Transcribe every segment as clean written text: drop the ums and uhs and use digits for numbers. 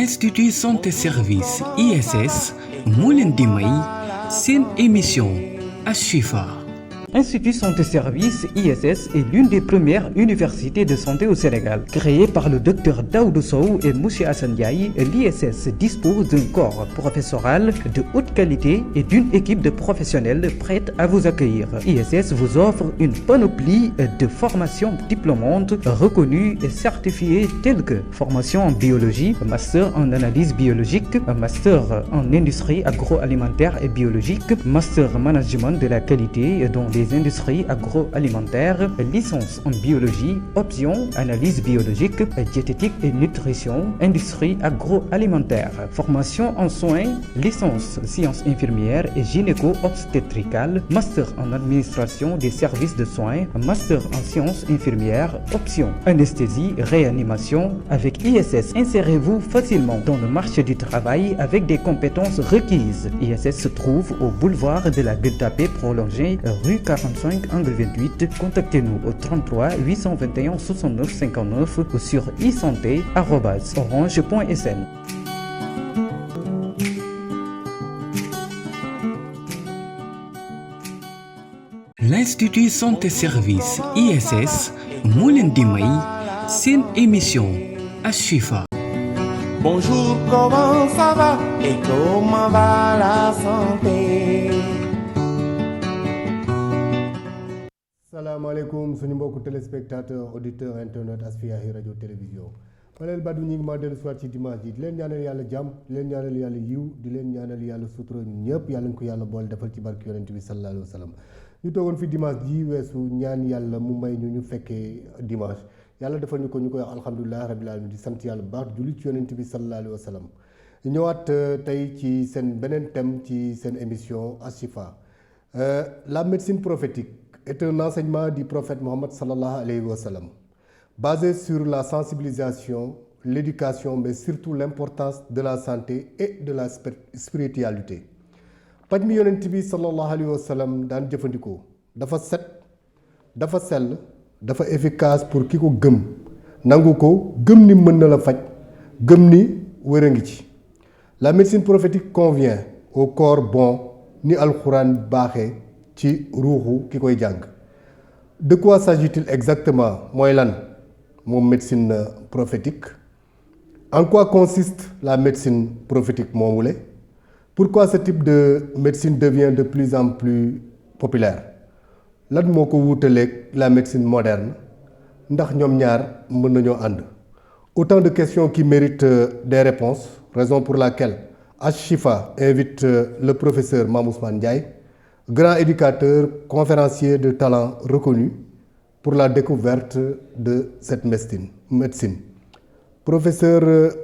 L'Institut Santé Service ISS moo leen di may seen émission Ashifa. Institut Santé Service ISS est l'une des premières universités de santé au Sénégal. Créée par le Dr Daoudou Sow et M. Assane Ndiaye, l'ISS dispose d'un corps professoral de haute qualité et d'une équipe de professionnels prête à vous accueillir. ISS vous offre une panoplie de formations diplômantes reconnues et certifiées telles que formation en biologie, master en analyse biologique, master en industrie agroalimentaire et biologique, master management de la qualité dans les industries agroalimentaires, licence en biologie, option analyse biologique, diététique et nutrition, industrie agroalimentaire, formation en soins, licence sciences infirmières et gynéco-obstétricales, master en administration des services de soins, master en sciences infirmières, option anesthésie, réanimation. Avec ISS, insérez-vous facilement dans le marché du travail avec des compétences requises. ISS se trouve au boulevard de la Gueule-Tapée prolongé, rue 45 angle 28. Contactez-nous au 33 821 69 59 ou sur isanté@orange.sn. L'Institut Santé Service ISS moo leen di may seen émission Ashifa. Bonjour, comment ça va et comment va la santé? salaamaaleykum suñu mbokku téléspectateur auditeur internet Asfiyahi radio télévision Malel Badou ñi ngi ma dellu soit ci dimanche ji di leen ñaanal yàlla jàmm di leen ñaanal yàlla yiw di leen ñaanal yàlla sutura ñun ñëpp yàlla ñu ko yàlla boole defal ci barke yonent bi sallallahu alayhi wa sallam. ñu toogoon fi dimanche ji weesu ñaan yàlla mu may ñu fekkee dimanche yàlla defal ñu ko ñu koy wax alhamdulilah rabbil alamin di sant yàlla bu baax julli ci yonent bi sallallahu alayhi wa sallam. ñëwaat tey ci seen beneen thème ci seen émission Ashifa. La médecine prophétique est un enseignement du prophète Mohammed sallallahu alayhi wa sallam, basé sur la sensibilisation, l'éducation, mais surtout l'importance de la santé et de la spiritualité. paj mi yonent bi sallallahu alayhi wa sallam daan jëfandikoo dafa set dafa sell dafa efficace pour ki ko gëm nangu ko gëm ni mën na la faj gëm ni wér a ngi ci. La médecine prophétique convient au corps bon ni alxuraan baaxee ci ruuxu ki koy jàng. De quoi s'agit-il exactement mooy lan moom médecine prophétique? En quoi consiste la médecine prophétique moomule? Pourquoi ce type de médecine devient de plus en plus populaire? Lan moo ko wuutaleeg la médecine moderne ndax ñoom ñaar mën nañoo ànd? Autant de questions qui méritent des réponses, raison pour laquelle Ashifa invite le professeur Mame Ousmane Ndiaye, grand éducateur, conférencier de talent reconnu pour la découverte de cette médecine. Professeur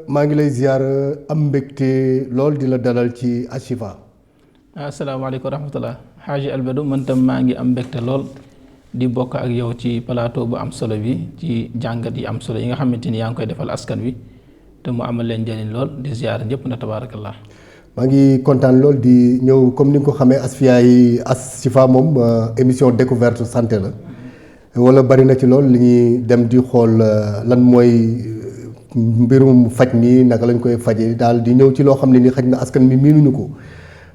maa ngi lay ziar am mbégte lool di la dalal ci Ashifa. asalaamaaleykum wa rahmatullah Xaaji Albadou man tam maa ngi am mbégte lool di bokk ak yow ci plateau bu am solo bi ci jàngat yi am solo yi nga xamante ni yaa ngi koy defal askan wi te mu amal leen njëriñ lool di ziar ñëpp na tabaarakallah. maa ngi kontaan lool di ñëw comme ni nga ko xamee Ashifa moom émission découverte santé la wala bari na ci lool li ñuy dem di xool lan mooy mbirum faj mi naka lañ koy fajee daal di ñëw ci loo xam ne ni xaj na askan mi miinuñu ko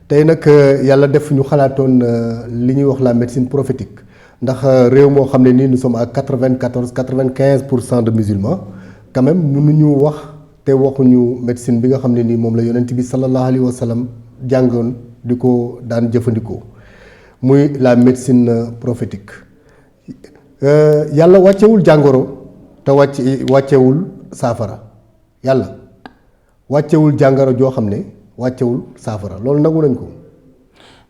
tey nag yàlla def ñu xalaatoon li ñuy wax la médecine prophétique ndax réew moo xam ne nii nous sommes à 95% de musulmans quand même mënuñu wax te waxuñu médecine bi nga xam ne nii moom la yonent bi sallallahu alayhi wa sallam jàngoon di ko daan jëfandikoo muy la médecine prophétique. Yàlla wàccewul jàngoro te wàccewul saafara yàlla wàccewul jàngoro joo xam ne wàccewul saafara loolu nangu nañ ko.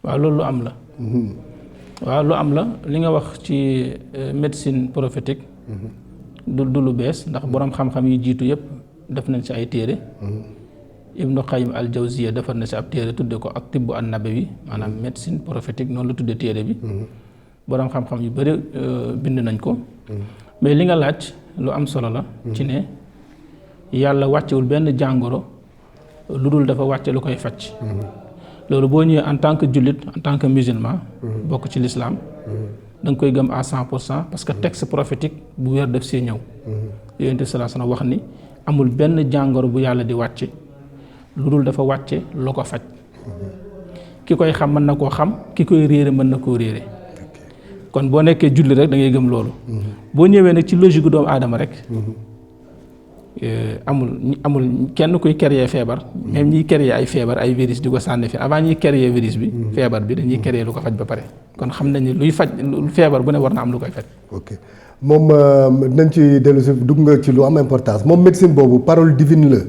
waaw loolu lu am la. waaw lu am la li nga wax ci médecine prophétique. du lu bees ndax boroom xam-xam yi jiitu yëpp def nañ ci ay téere. Ibnu Qayyim al-Jawziyya defar na ci ab téere tudde ko ak tibbu an-nabawi maanaam médecine prophétique noonu la tudde téere bi. boroom xam-xam yu bari bind nañ ko. mais li nga laaj lu am solo la. ci ne yàlla wàccewul benn jàngoro lu dul dafa wàcce lu koy faj. loolu boo ñëwee en tant que jullit en tant que musulman. bokk ci l'islam. da nga koy gëm à 100% parce que texte prophétique bu wér def see ñëw. Yonent bi sallallahu alayhi wa sallam wax ni amul benn jàngoro bu yàlla di wàcce lu dul dafa wàcce lu ko faj ki koy xam mën na koo xam ki koy réere mën na koo réere kon boo nekkee julli rek da ngay gëm loolu boo ñëwee nag ci logique gu doomu aadama rek amul kenn kuy créer feebar même ñiy créer ay feebar ay virus di ko sànni fi avant ñuy créer virus bi feebar bi dañuy créer lu ko faj ba pare kon xam nañ ni luy faj feebar bu ne war na am lu koy faj. ok moom nañ ci dellu si dugg nga ci lu am importance moom médecine boobu parole divine la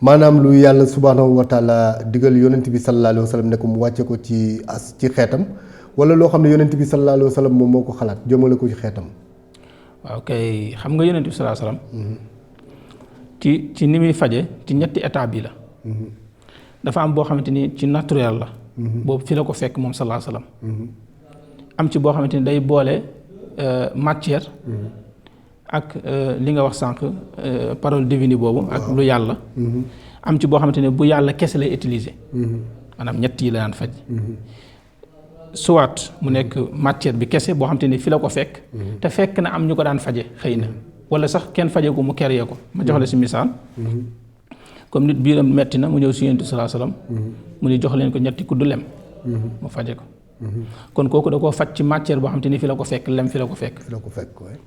maanaam lu yàlla subhaanahu wa taala digal yonent bi sallallahu alayhi wa sallam ne ko mu wàcce ko ci xeetam wala loo xam ne yonent bi sallallahu alayhi wa sallam moom moo ko xalaat jëmale ko ci xeetam. waaw kay xam nga yonent bi sallallahu alayhi wa sallam ci ni muy faje ci ñetti étape yi la dafa am boo xamante ni ci naturel la boobu fi la ko fekk moom sallallahu alayhi wa sallam am ci boo xamante ni day boole matière ak li nga wax sànq parole divine boobu ak lu yàlla am ci boo xamante ne bu yàlla kese lay utiliser maanaam ñett yi la daan faj soit mu nekk matière bi kese boo xamante ni fi la ko fekk te fekk na am ñu ko daan faje xëy na wala sax kenn faje ko mu créé ko ma jox la si misaal comme nit biiram metti na mu ñëw si Yonent bi sallallahu alayhi wasallam mu ni jox leen ko ñetti kuddu lem mu faje ko kon kooku da koo faj ci matière boo xam te ni fi la ko fekk lem fi la ko fekk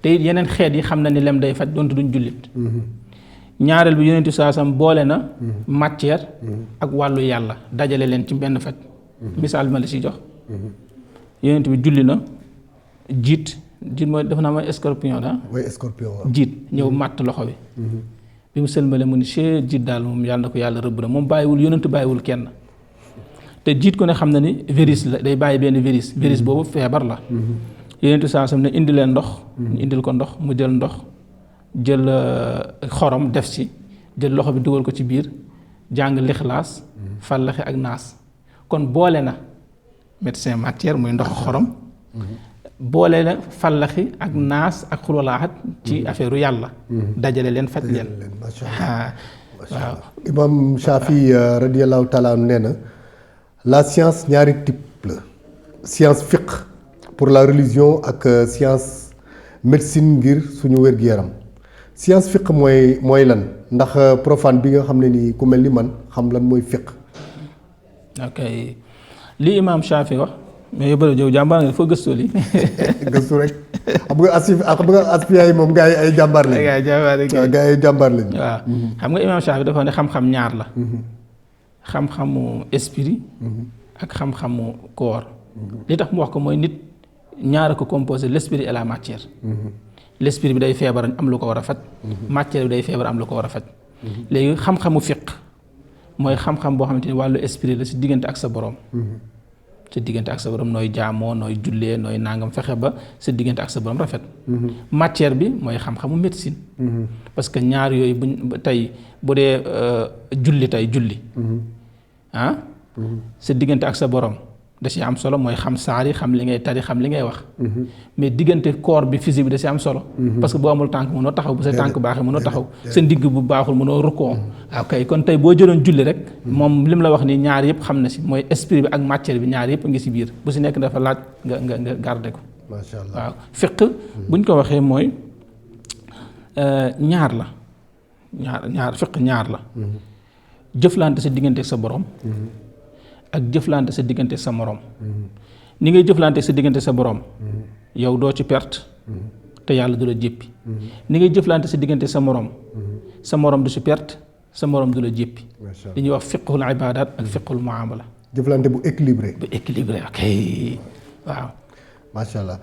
te it yeneen xeet yi xam na ni lem day faj donte duñ jullit ñaareel bi Yonent bi sallallahu alayhi wasallam boole na matière ak wàllu yàlla dajale leen ci benn faj misaal bi ma la si jox Yonent bi julli na jiit mooy def naa mooy scorpion jiit ñëw màtt loxo bi bi mu sëlmale mu ni chee jiit daal moom yàlla na ko yàlla rëbb na moom bàyyiwul Yonent bàyyiwul kenn te jiit ko ne xam na ni virus la day bàyyi benn virus boobu feebar la Yonent bi saa sam ne indi leen ndox ñu indil ko ndox mu jël ndox jël xorom def ci jël loxo bi dugal ko ci biir jàng lixlaas fallaxi ak naas kon boole na médecin matière muy ndox xorom boole la fallaxi ak naas ak xulwalaaxat ci affaire yàlla dajale leen faj leen waaw imam Shafi radiyallahu taala anu nee na la science ñaari type la science fiqh pour la religion ak science médecine ngir suñu wér-gu-yaram science fiqh mooy lan ndax profane bi nga xam ne ni ku mel ni man xam lan mooy fiqh. ok li imam Shafi wax mais yow bëri yow jàmbaar nga foo gëstoo lii. gëstu rek xam nga aspia yi moom gars yi ay jàmbaar lañ. gars yi jàmbaar lañ. waaw xam nga imam Shafi dafa ne xam-xam ñaar la. xam-xamu esprit. ak xam-xamu corps. li tax mu wax ko mooy nit ñaar a ko composé l'esprit et la matière. l'esprit bi day feebar am lu ko war a faj. matière bi day feebar am lu ko war a faj. léegi xam-xamu fiqh mooy xam-xam boo xamante ni wàllu esprit la si diggante ak sa borom. sa diggante ak sa borom nooy jaamoo nooy jullee nooy nangam fexe ba sa diggante ak sa borom rafet. matière bi mooy xam-xamu médecine. parce que ñaar yooyu buñ tey bu dee julli. sa diggante ak sa borom da si am solo mooy xam saari xam li ngay tari xam li ngay wax. mais diggante corps bi physique bi da si am solo. parce que boo amul tànk mënoo taxaw bu sa tànk baaxee mënoo taxaw sa ndigg bu baaxul mënoo rukkoo. ok kon tey boo jëloon julli rek. moom lim la wax ni ñaar yëpp xam na si mooy esprit bi ak matière bi ñaar yëpp ngi si biir bu si nekk dafa laaj nga garder ko. macha allah waaw fiqh buñ ko waxee mooy ñaar la ñaar fiqh ñaar la. jëflante sa diggante ak sa borom. ak jëflante sa diggante sa morom. ni ngay jëflante sa diggante sa borom. yow doo ci perte. te yàlla du la jéppi. ni ngay jëflante sa diggante sa morom du ci perte sa morom du la jéppi. li ñuy wax fiqhul ibadat ak fiqhul muamala. jëflante bu équilibré. ok waaw. macha allah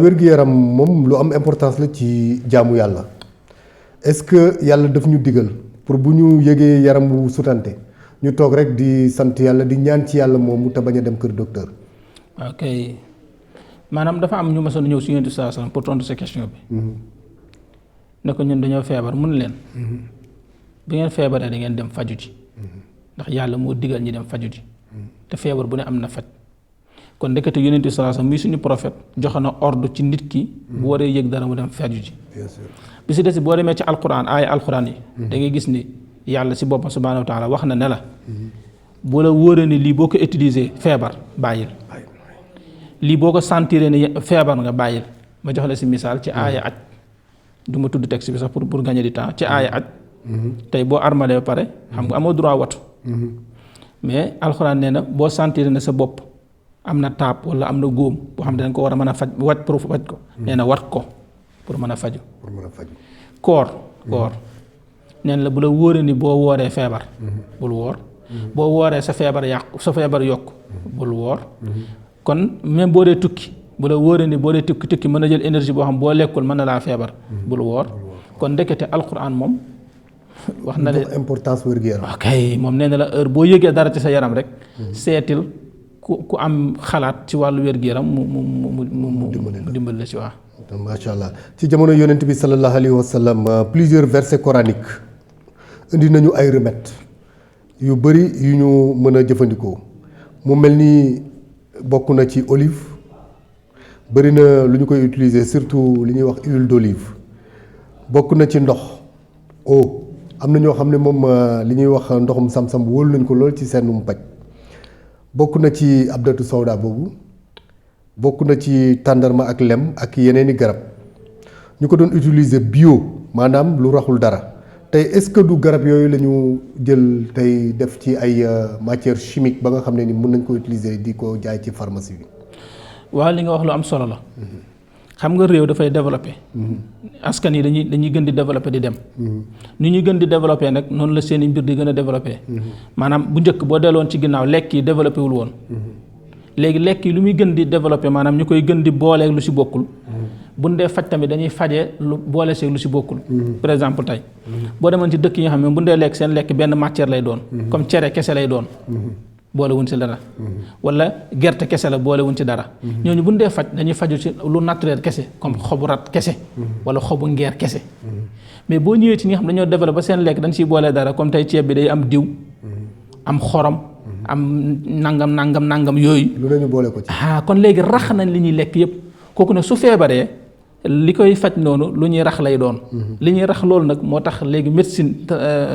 wér-gu-yaram moom lu am importance la ci jaamu yàlla est-ce que yàlla daf ñu digal pour bu ñu yëgee yaram bu sutante ñu toog rek di sant yàlla di ñaan ci yàlla moomu te bañ a dem kër docteur. ok maanaam dafa am ñu mësoon ñëw si Yonent bi sallallahu alayhi wasallam pour tontu sa question bi. ne ko ñun dañoo feebar mun leen. bi ngeen feebaree da ngeen dem faju ji. ndax yàlla moo digal ñi dem faju ji. te feebar bu ne am na faj. kon ndekete Yonent bi sallallahu alayhi wasallam muy suñu prophète joxe na ordre ci nit ki. bu waree yëg dara mu dem faju ji. bien sûr bi si des boo demee ci alquran aaya alquran yi. da ngay gis ni yàlla si boppam subhanahu wa taala wax na ne la. bu la wóoree ni lii boo ko utiliser feebar bàyyil. lii boo ko sentiree ni feebar nga bàyyil ma jox la si misaal ci aaya aj du ma tudd texte bi sax pour gagner du temps ci aaya aj tey boo armalee ba pare xam nga amoo droit watu mais alxuraan nee na boo sentir ne sa bopp am na taab wala am na góom boo xam ne dañ ko war a mën a faj waj pour faj ko nee na wat ko pour mën a faju koor neen la bu la wóoree ni boo wooree feebar bul woor boo wooree sa feebar yokk bul woor kon même boo dee tukki bu la wóoree ni boo dee tukki mën a jël énergie boo xam boo lekkul mën na laa feebar bul woor kon ndekete alquran moom wax na leen importance wér-gu-yaram. ok moom nee na la heure boo yëgee dara ci sa yaram rek seetil ku am xalaat ci wàllu wér-gu-yaram mu dimbal la ci waa macha allah ci jamono yonent bi sallallahu alayhi wa sallam plusieurs versets coraniques indi nañu ay remèdes yu bëri yu ñu mën a jëfandikoo mu mel ni bokk na ci olive bëri na lu ñu koy utiliser surtout li ñuy wax huile d'olive bokk na ci ndox am na ñoo xam ne moom li ñuy wax ndoxum sam-sam wóolu nañ ko lool ci seenum paj bokk na ci abdatu sawda boobu bokk na ci tàndarma ak lem ak yeneeni garab ñu ko doon utiliser bio maanaam lu raxul dara tey est-ce que du garab yooyu la ñu jël tey def ci ay matière chimique ba nga xam ne ni mën nañ ko utiliser di ko jaay ci pharmacie bi. waaw li nga wax lu am solo la. xam nga réew dafay développé. askan yi dañuy gën di développé di dem. ni ñuy gën di développé nag noonu la seen i mbir di gën a développé. maanaam bu njëkk boo delloon ci ginnaaw lekk yi développé wul woon. léegi lekk yi lu muy gën di développé maanaam ñu koy gën di booleeg lu si bokkul. bu ñu dee faj tamit dañuy fajee lu boole seeg lu si bokkul. par exemple tey. boo demoon ci dëkk yi nga xam ne bu ñu dee lekk seen lekk benn matière lay doon. comme cere kese lay doon. boole wuñ ci dara. wala gerte kese la boole wuñ ci dara. ñooñu bu ñu dee faj dañuy faju ci lu naturel kese comme xobu rat kese. wala xobu ngeer kese. mais boo ñëwee ci ñi nga xam dañoo développé ba seen lekk dañ ciy boole dara comme tey ceeb bi day am diw. am xorom. am nangam yooyu. lu nañu boole ko ci. kon léegi rax nañ li ñuy lekk yépp kooku ne su feebaree li koy faj noonu lu ñuy rax lay doon. li ñuy rax loolu nag moo tax léegi médecine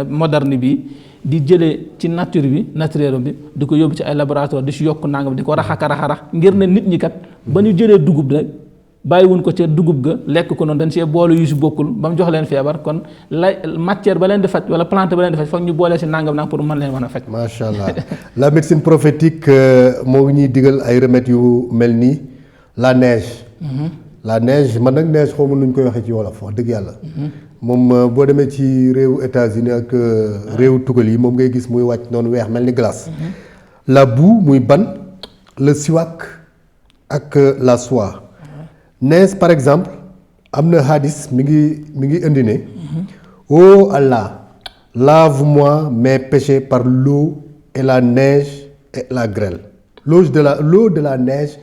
moderne bi di jëlee ci nature bi naturel bi di ko yóbbu ci ay laboratoire di si yokk nangam di ko rax ak rax ngir ne nit ñi kat ba ñu jëlee dugub nag bàyyiwuñ ko ca dugub ga lekk ko noonu dañ see boole yu si bokkul ba mu jox leen feebar kon la matière ba leen di faj wala plante ba leen di faj foog ñu boolee si nangam nag pour mën leen mën a faj. macha allah la médecine prophétique moo ngi ñuy digal ay remèdes yu mel ni la neige. la neige man nag neige xaw ma nu ñu koy waxee ci wolof wax dëgg yàlla. moom boo demee ci réewu États-Unis ak réewu tugal yi moom ngay gis muy wàcc noonu weex mel ni glace. la boue muy ban le siwak ak la soie. neige par exemple am na hadis mi ngi indi ne. oh Allah lave-moi mes péchés par l'eau et la neige et la grêle. l'eau de la neige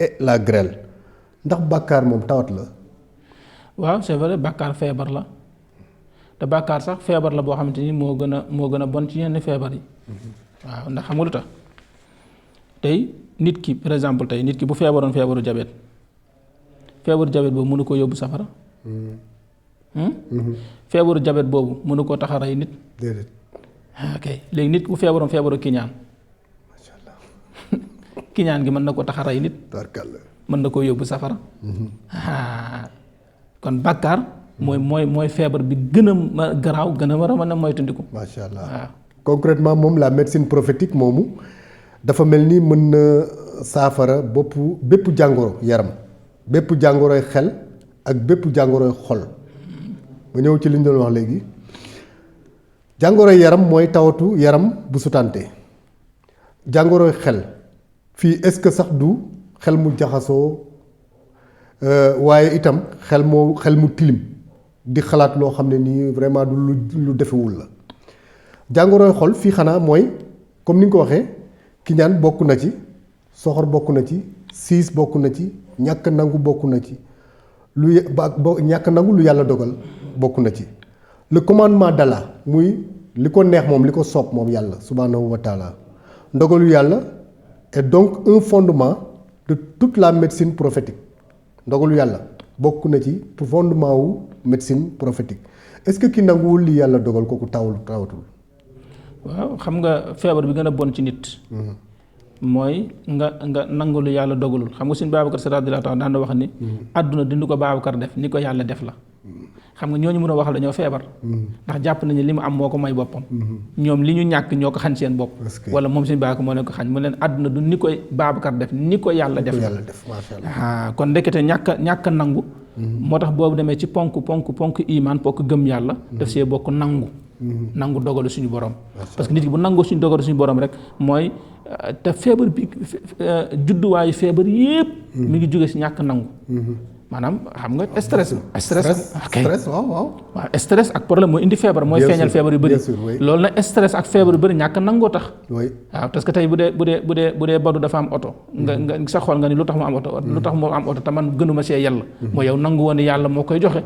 et la grêle ndax bàkkaar moom tawat la. waaw c'est vrai bàkkaar feebar la te bàkkaar sax feebar la boo xamante ni moo gën a bon ci yenn feebar yi. waaw ndax xam nga lu tax tey nit ki par exemple tey nit ki bu feebaroon feebaru jabet boobu mënu ko yóbbu safara. feebaru jabet boobu mënu koo tax a rey nit. déedéet. ok léegi nit bu feebaroon feebaru kiñaan. macha allah. kiñaan gi mën na ko tax a rey nit. tubarkalla. mën na koo yóbbu safara. kon bàkkaar mooy feebar bi gën a garaaw gën a war a mën a moytandiku. macha allah waaw. concrètement moom la médecine prophétique moomu dafa mel ni mën na saafara bépp jàngoro yaram bépp jàngoroy xel ak bépp jàngoroy xol. ma ñëw ci li ñu doon wax léegi jàngoroy yaram mooy tawatu yaram bu sutante jàngoroy xel fii est-ce que sax du xel mu jaxasoo waaye itam xel mu tilim di xalaat loo xam ne nii vraiment du lu defewul la jàngoroy xol fii xanaa mooy comme ni nga ko waxee kiñaan bokk na ci soxor bokk na ci siis bokk na ci ñàkk nangu bokk na ci ñàkk nangu lu yàlla dogal bokk na ci le commandement d'Allah muy li ko neex moom li ko soob moom yàlla subhanahu wa taala ndogalu yàlla est donc un fondement de toute la médecine prophétique ndogalu yàlla bokk na ci fondement wu médecine prophétique est-ce que ki nanguwul li yàlla dogal kooku tawatul. waaw xam nga feebar bi gën a bon ci nit. mooy nga nangu lu yàlla dogalul xam nga suñu Babacar Si radiyallaahu taala daan na wax ni. àdduna dindu ko Babacar def ni ko yàlla def la. xam nga ñooñu mën a waxal dañoo feebar ndax jàpp nañu li mu am moo ko may boppam ñoom li ñu ñàkk ñoo ko xañ seen bopp wala moom suñu baako moo leen ko xañ mu leen àdduna du ni koy Babacar def ni ko yàlla def kon ndekete ñàkk nangu moo tax boobu demee ci ponk iman ponk gëm yàlla daf see bokk nangu dogalu suñu borom parce que nit ki bu nangoo suñu dogalu suñu borom rek mooy te feebar bi judduwaayu feebar yépp mi ngi jóge si ñàkk nangu maanaam xam nga stress waaw stress ak problème mooy indi feebar mooy feeñal feebar yu bëri loolu nag stress ak feebar yu bëri ñàkk nangoo tax waaw parce que tey bu dee badu dafa am oto nga sa xool nga ni lu tax mu am oto te man gënuma see yàlla mooy yow nangu woon yàlla moo koy joxe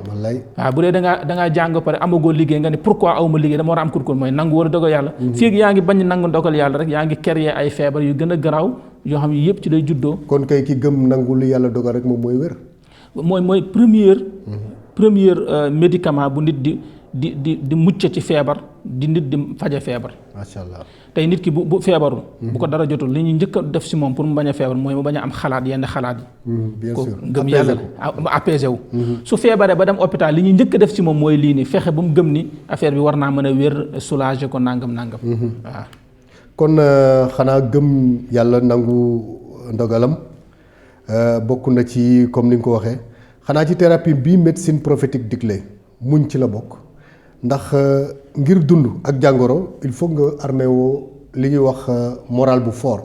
waaw bu dee dangaa jàng pare amagoo liggéey nga ni pourquoi awma liggéey dama war a am kurkur mooy nangu woon dogal yàlla fii yaa ngi bañ nangu dogal yàlla rek yaa ngi créer ay feebar yu gën a garaaw yoo xam ne yëpp ci lay juddoo kon kay ki gëm nangu lu yàlla dogal rek moom mooy wér mooy première médicament bu nit di mucc ci feebar di nit di faje feebar macha allah tey nit ki bu feebarul bu ko dara jotul li ñu njëkk a def si moom pour mu bañ a feebar mooy mu bañ a am xalaat yenn xalaat yi ko gëm yàlla apaisé wu su feebaree ba dem hôpital li ñuy njëkk a def si moom mooy lii nii fexe ba mu gëm ni affaire bi war naa mën a wér soulager ko nangam waaw kon xanaa gëm yàlla nangu ndogalam bokk na ci comme ni nga ko waxee xanaa ci thérapie bii médecine prophétique digle muñ ci la bokk ndax ngir dund ak jàngoro il faut nga armé woo li ñuy wax moral bu fort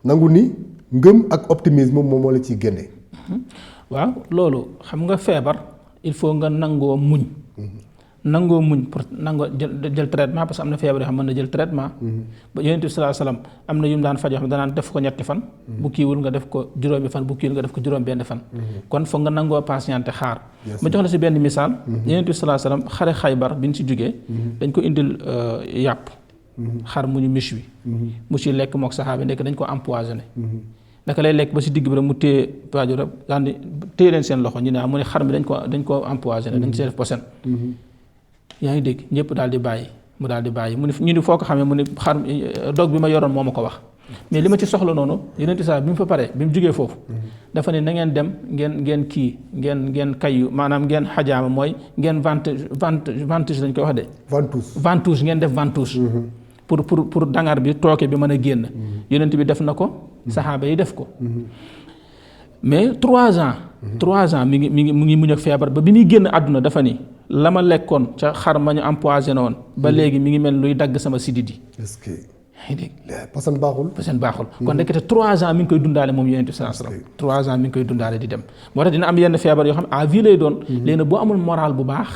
nangu ni ngëm ak optimisme moom moo la ciy génne. waaw loolu xam nga feebar il faut nga nangoo muñ. nangoo muñ pour nangoo jël traitement parce que am na feebar yoo xam mën na jël traitement. ba Yonent bi sallallahu alayhi wasallam am na yu mu daan faj yoo xam danaan def ko ñetti fan. bu kiiwul nga def ko juróomi fan bu kiiwul nga def ko juróom benn fan. kon foog nga nangoo patienté xaar. ma jox la si benn misaal. Yonent bi sallallahu alayhi wasallam xare Xaybar bi ñu si jógee. dañ ko indil yàpp. xar mu ñu miche wi. mu ci lekk mook saxaaba nekk dañ ko empoisonné. naka lay lekk ba si digg bi rek mu téye waajur rek daan di téye leen seen loxo ñu ne mu ne xar mi dañ ko empoisonné dañ see def posen. yaa ngi dégg ñëpp daal di bàyyi mu ne ñu ni foo ko xamee mu ne xar dog bi ma yoroon moo ma ko wax mais li ma ci soxla noonu yeneen saa bi mu fa paree bi mu jógee foofu dafa ne na ngeen dem ngeen kayyu maanaam ngeen xajaama mooy ngeen ventouse lañ koy wax de. ventouse ngeen def ventouse. pour dangar bi tooke bi mën a génn. yonent bi def na ko. saxaaba yi def ko. mais 3 ans mi ngi muñ ak feebar ba bi muy génn àdduna dafa ni la ma lekkoon ca xar ma ñu empoisonné woon ba léegi mi ngi mel luy dagg sama sidit yi. est-ce que yaa ngi dégg. poson baaxul. kon ndekete 3 ans mi ngi koy dundaale moom Yonent bi sallallahu alayhi wasallam 3 ans mi ngi koy dundaale di dem moo tax dina am yenn feebar yoo xam à vie lay doon. léegi nag boo amul moral bu baax.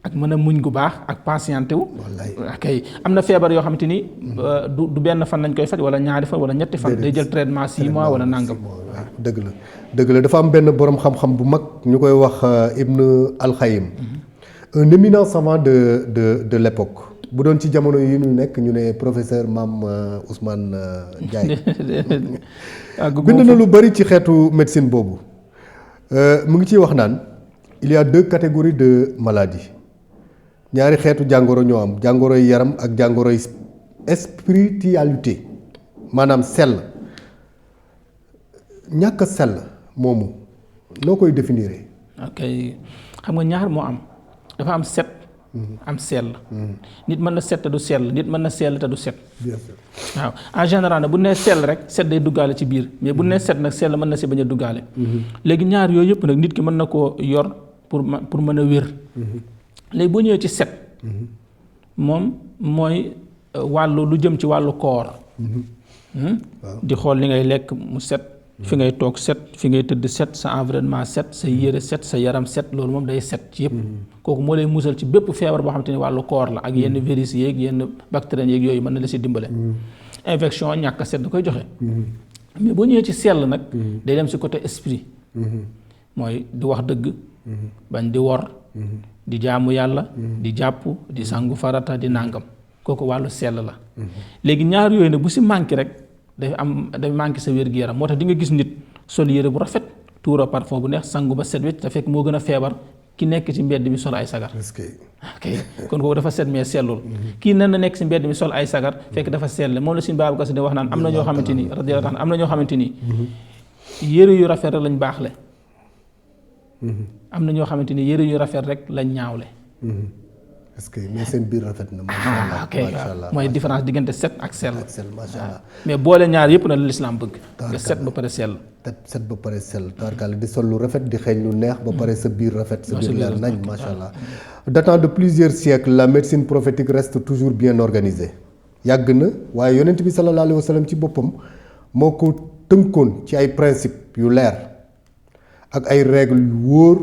ak mën a muñ gu baax ak patienté wu. kay am na feebar yoo xamante ni du benn fan lañ koy faj wala ñaari fan wala ñetti fan. day jël traitement 6 mois wala nangam. dëgg la dafa am benn borom xam-xam bu mag ñu koy wax Ibn al-Qayyim. un éminent savant de l'époque bu doon ci jamono yi ñu nekk ñu ne professeur Mame Ousmane Ndiaye. bind na lu bari ci xeetu médecine boobu mu ngi ciy wax naan il y a 2 catégories de maladies. ñaari xeetu jàngoro ñoo am jàngoroy yaram ak jàngoroy spiritualité maanaam sell ñàkk sell moomu noo koy définir. ok xam nga ñaar moo am dafa am set. am sell. nit mën na set te du sell nit mën na sell te du set. waaw en général nag bu nee sell rek set day duggaale ci biir mais bu nee set nag sell mën na si bañ a duggaale. léegi ñaar yooyu yëpp nag nit ki mën na koo yor pour mën a wér. léegi boo ñëwee ci set moom mooy wàllu lu jëm ci wàllu koor di xool li ngay lekk mu set fi ngay toog set fi ngay tëdd set sa environnement set sa yére set sa yaram set loolu moom day set ci yëpp kooku moo lay musal ci bépp feebar boo xam te ni wàllu koor la ak yenn virus yeeg yenn bactéries yeeg yooyu mën na la si dimbale infection ñàkk set da koy joxe mais boo ñëwee ci sell nag day dem si côté esprit mooy di wax dëgg bañ di wor di jaamu yàlla di jàpp di sangu farata di nàngam kooku wàllu sell la léegi ñaar yooyu nag bu si manqué rek day manqué sa wér-gu-yaram moo tax di nga gis nit sol yére bu rafet tuura parfum bu neex sangu ba set wecc te fekk moo gën a feebar ki nekk ci mbedd mi sol ay sagar ok kon kooku dafa set mais sellul kii nan na nekk ci mbedd mi sol ay sagar fekk dafa sell moom la suñu Babacar Sy di wax naan am na ñoo xamante ni radiyallahu anhu am na ñoo xamante ni yére yu rafet rek lañ baaxle am na ñoo xamante ni yére yu rafet rek lañ ñaawle. est-ce que mais seen biir rafet na. macha allah mooy différence diggante set ak sell. macha allah mais boole ñaar yëpp na la lislaam bëgg. nga set ba pare sell. set ba pare sell taarkalla di sol lu rafet di xeeñ lu neex ba pare sa biir rafet. sa biir leer nañ macha allah. datant de plusieurs siècles la médecine prophétique reste toujours bien organisée. yàgg na waaye yonent bi sallallahu alayhi wa sallam ci boppam moo ko tënkoon ci ay principes yu leer ak ay règles yu wóor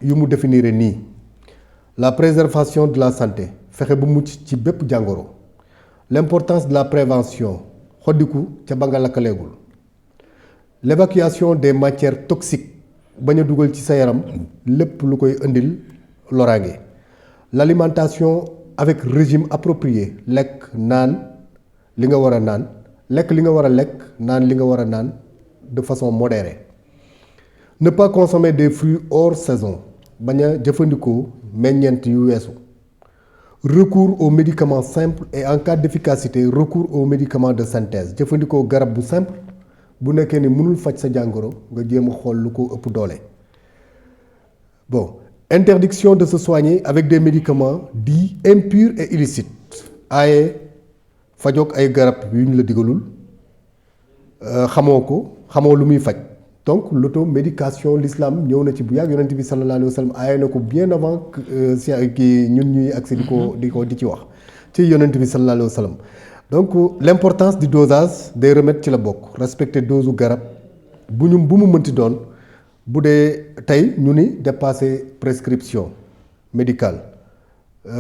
yu mu définir nii. La préservation de la santé fexe ba mucc ci bépp jàngoro. L'importance de la prévention xoddiku ca ba nga lakkaleegul. L'évacuation des matières toxiques bañ a dugal ci sa yaram lépp lu koy indil loraange. L'alimentation avec régime approprié lekk naan li nga war a naan lekk li nga war a lekk naan li nga war a naan de façon modérée. Ne pas consommer des fruits hors saison bañ a jëfandikoo meññeent yu weesu. Recours aux médicaments simples et en cas d'efficacité recours aux médicaments de synthèse jëfandikoo garab bu simple bu nekkee ni mënul faj sa jàngoro nga jéem a xool lu ko ëpp doole. Bon, interdiction de se soigner avec des médicaments dits impurs et illicites. aaye fajoog ay garab yu ñu la digalul xamoo lu muy faj. Donc l'automédication l'islam ñëw na ci bu yàgg yonent bi sallallahu alayhi wa sallam aaye na ko bien avant si kii ñun ñuy accès di ci wax ci yonent bi sallallahu alayhi wa sallam. Donc l'importance du dosage des remèdes ci la bokk respecter dose garab bu mu mënti doon bu dee tey ñu ni dépasser prescription médicale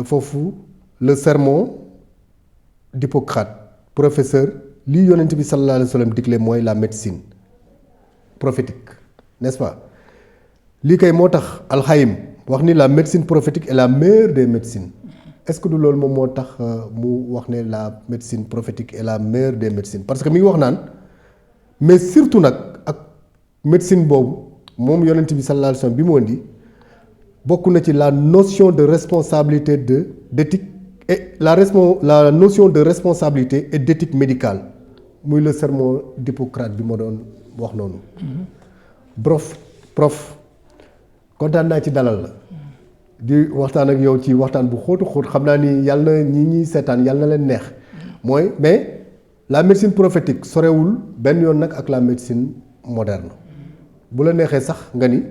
foofu le sermon d'Hippocrate professeur lii yonent bi sallallahu alayhi wa sallam digle mooy la médecine prophétique, n'est-ce pas? lii kay moo tax alxayim wax ni la médecine prophétique est la meilleure des médecines. Est-ce que du loolu moom moo tax mu wax ne la médecine prophétique est la meilleure des médecines parce que mi ngi wax naan mais surtout nag ak médecine boobu moom yonent bi sallallahu alayhi wa sallam bi mu indi bokk na ci la notion de responsabilité d'éthique et la notion de responsabilité et d'éthique médicale muy le sermon d'Hippocrate bi ma doon wax noonu. prof kontaan naa ci dalal la. di waxtaan ak yow ci waxtaan bu xóotu xóot xam naa ni yàlla na ñi seetaan yàlla na leen neex mooy mais la médecine prophétique sorewul benn yoon nag ak la médecine moderne bu la neexee sax nga ni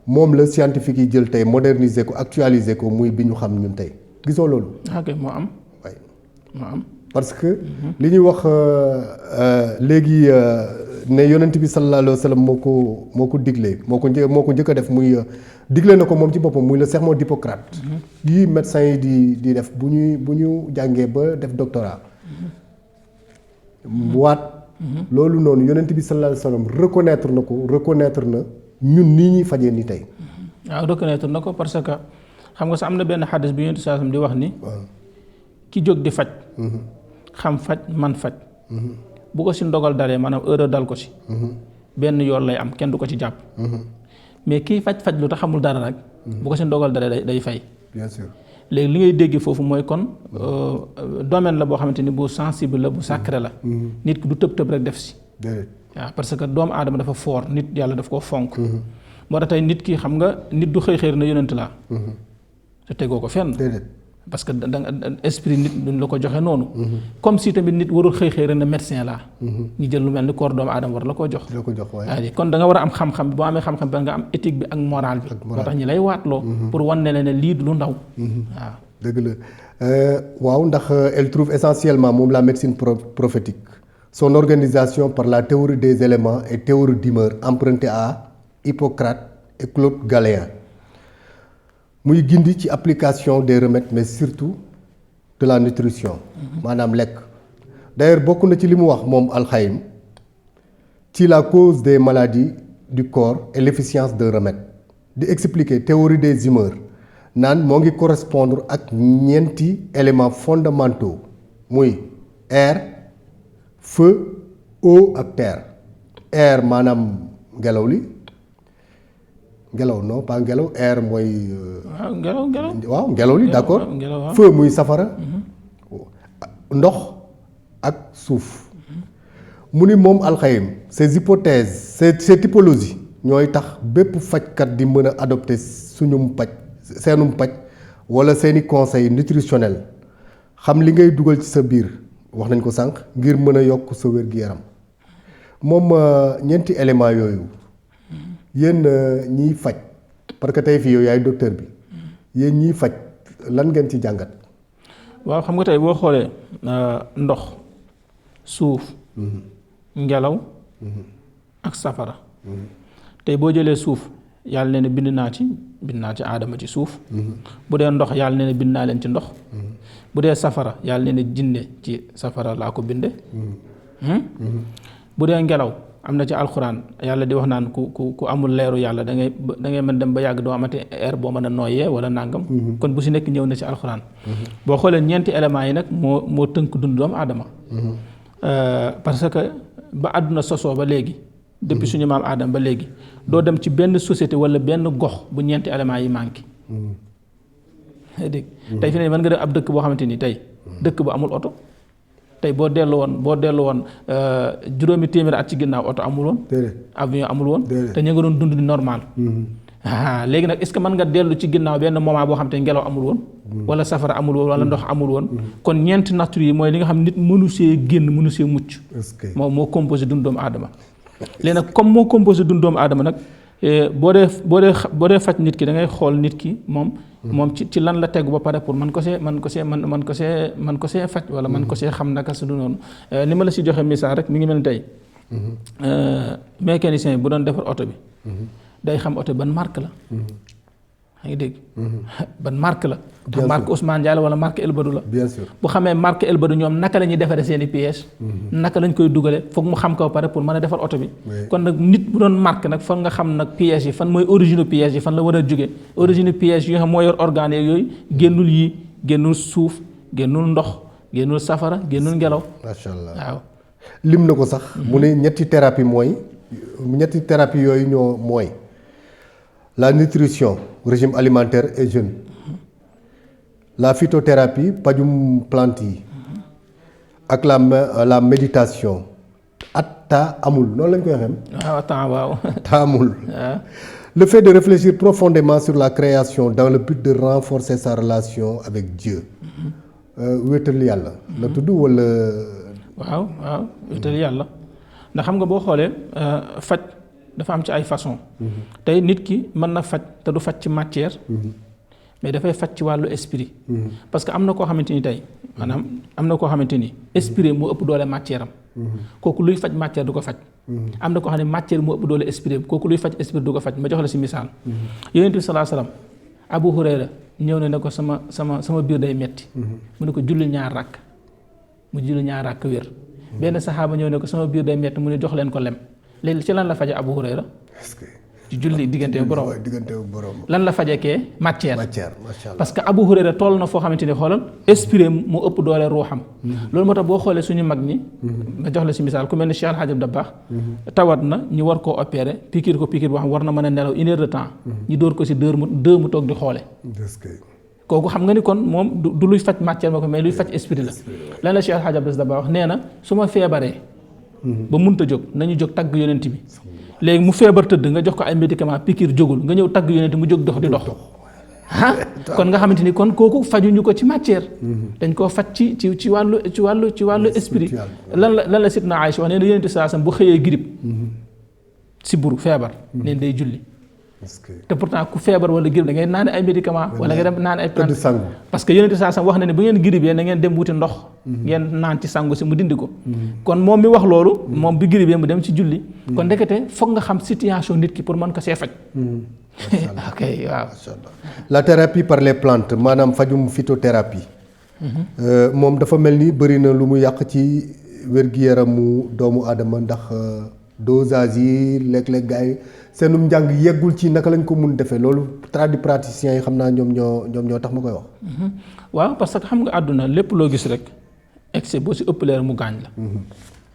moom la scientifique yi jël tey moderniser ko actualiser ko muy bi ñu xam ñun tey gisoo loolu. ok moo am. waaye moo am. parce que li ñuy wax léegi ne yonent bi sallallahu alayhi wa sallam moo ko diglee moo ko njëkk a def muy digle na ko moom ci boppam muy le sermon d'Hippocrate yii médecins yi di def bu ñu jàngee ba def doctorat waat loolu noonu yonent bi sallallahu alayhi wa sallam reconnaître na ñun nii ñuy fajee ni tey. waaw reconnaître na ko parce que xam nga sax am na benn xadis bi yonent sallallahu alayhi wa sallam di wax ni ki jóg di faj xam faj man faj bu ko si ndogal dalee maanaam erreur dal ko si benn yoon lay am kenn du ko ci jàpp mais kii faj lu tax xamul dara rek bu ko si ndogal dalee day fay. Bien sûr. léegi li ngay dégg foofu mooy kon domaine la boo xamante ni bu sensible la bu sacré la nit ki du tëb rek def si waaw parce que doomu aadama dafa foor nit yàlla daf ko fonk moo tax tey nit ki xam nga nit du xëy na yonent laa te tegoo ko fenn parce que danga esprit nit duñ la ko joxe noonu comme si tamit nit warul xëy na médecin laa ñu jël lu mel ni corps doomu aadama war la koo jox waaye kon da nga war a am xam-xam bi boo amee xam-xam bi nga am éthique bi ak morale bi moo tax ñi lay waatloo pour wan ne ne lii du lu ndaw waaw dëgg la waaw ndax elle trouve essentiellement moom la médecine prophétique son organisation par la théorie des éléments et théorie d'humeur empruntée à Hippocrate et Claude Galéen muy gindi ci application des remèdes mais surtout de la nutrition maanaam lekk d'ailleurs bokk na ci li mu wax moom alxayim ci la cause des maladies du corps et l'efficience d'un remède di expliquer théorie des humeurs naan moo ngi correspondre ak ñeenti éléments fondamentaux muy air feu eau ak terre air maanaam ngelaw li ngelaw non pas ngelaw air mooy. waaw ngelaw li d'accord feu muy safara. ndox ak suuf. mu ni moom alxayim ces hypothèses ces typologies ñooy tax bépp fajkat di mën a adopter seenum paj wala seeni conseil nutritionnel xam li ngay dugal ci sa biir wax nañ ko sànq ngir mën a yokk sa wér-gu-yaram moom ñeenti éléments yooyu yéen ñiy faj parce que tey fii yow yaay docteur bi yéen ñiy faj lan ngeen ci jàngat. waaw xam nga tey boo xoolee ndox suuf ngelaw ak safara tey boo jëlee suuf yàlla nee na bind naa ci aadama ci suuf bu dee ndox yàlla nee na bind naa leen ci ndox bu dee safara yàlla nee na jinne ci safara laa ko binde bu dee ngelaw am na ci alxuraan yàlla di wax naan ku amul leeru yàlla da ngay mën dem ba yàgg doo amati air boo mën a nooyee wala nàngam kon bu si nekk ñëw na ci alxuraan boo xoolee ñeenti éléments yi nag moo tënk dund doomu aadama parce que ba àdduna sosoo ba léegi depuis suñu maam aadama ba léegi doo dem ci benn société wala benn gox bu ñeenti éléments yi manqué dégg tey fi ne mën nga dem ab dëkk boo xamante ni tey dëkk bu amul oto tey boo dellu woon juróomi téeméeri at ci ginnaaw oto amul woon avion amul woon te ñu nga doon dund di normal léegi nag est-ce que mën nga dellu ci ginnaaw benn moment boo xam te ngelaw amul woon wala safara amul woon wala ndox amul woon kon ñeenti nature yi mooy li nga xam nit mënu see génn mënu see mucc moom moo composé dund doomu aadama léegi nag comme moo composé dund doomu aadama nag boo dee faj nit ki da ngay xool nit ki moom ci lan la tegu ba pare pour man ko see faj wala man ko see xam naka su du noonu ni ma la si joxe misaal rek mi ngi mel ni tey mécanicien bu doon defar oto bi day xam oto ban marque la yaa ngi dégg ban marque la ndax marque Ousmane Ndiaye wala marque Elbadou la bien sûr bu xamee marque Elbadou ñoom naka la ñuy defaree seen i pièces naka lañ koy dugale foog mu xam ko ba pare pour mën a defar oto bi kon nag nit bu doon marque nag foog nga xam nag pièces yi fan mooy origine pièces yi fan la war a jóge origine pièces yi nga xam moo yor organes yooyu génnul suuf génnul ndox génnul safara génnul ngelaw macha allah waaw lim na ko sax mu ne ñetti thérapie yooyu ñoo mooy la nutrition régime alimentaire et jeûne la phytothérapie pajum plante yi ak la méditation taa amul noonu lañ koy waxee. waaw taa amul. Le fait de réfléchir profondément sur la création dans le but de renforcer sa relation avec Dieu. wéetal yàlla. la tudd wala. waaw wéetal yàlla ndax xam nga boo xoolee faj dafa am ci ay façon tey nit ki mën na faj te du faj ci matière. mais dafay faj ci wàllu esprit. parce que am na koo xamante ni tey maanaam am na koo xamante ni esprit moo ëpp doole matière am. kooku luy faj matière du ko faj. am na koo xam ne matière moo ëpp doole esprit kooku luy faj esprit du ko faj ma jox la si misaal. Yonent bi salaa salaam Abu Hurayra ñëw ne ko sama biir day metti mu ne ko julli ñaar rakk mu julli ñaar rakk wér. benn saxaaba ñëw ne ko sama biir day metti mu ne jox leen ko lem léegi ci lan la faje Abu Hurayra ci julli diggante borom lan la faje kee matière parce que Abu Hurayra toll na foo xamante ni xoolal esprit mu ëpp doole ruuxam loolu moo tax boo xoolee suñu mag ñi ma jox la si misaal ku mel ni Cheikh Al Hadj Dabakh tawat na ñu war koo opérer piqûre boo xam war na mën a nelaw 1 heure de temps ñu dóor ko si 2 mu toog di xoole kooku xam nga ni kon moom du luy faj matière ma ko mais luy faj esprit la lan la Cheikh Al Hadj Dabakh wax nee na su ma feebaree ba munta jóg nañu jóg tagg yonent bi léegi mu feebar tëdd nga jox ko ay médicament piqûre jógul nga ñëw tagg yonent mu jóg dox di dox kon nga xamante ni kon kooku fajuñu ko ci matière dañ koo faj ci wàllu esprit lan la Sidna Aïcha wax nee na yonent saa sam bu xëyee grippe si buru feebar neen day julli te pourtant ku feebar wala grippe da ngay naan ay médicament wala nga dem naan ay plante parce que yonent saa sam wax na ne bu ngeen grippe na ngeen dem wuti ndox ngeen naan ci sangu si mu dindi ko kon moom mi wax loolu moom bi grippe mu dem ci julli kon ndekete foog nga xam situation nit ki pour mën ko see faj ok waaw la thérapie par les plantes maanaam fajum phytothérapie moom dafa mel ni bëri na lu mu yàq ci wér-gi-yaramu doomu aadama ndax dosage yi léeg-léeg gars yi seenum njàng yeggul ci naka lañ ko mun defee loolu tradipraticiens yi xam naa ñoom ñoo tax ma koy wax. waaw parce que xam nga àdduna lépp loo gis rek excès boo si ëppalee mu gaañ la.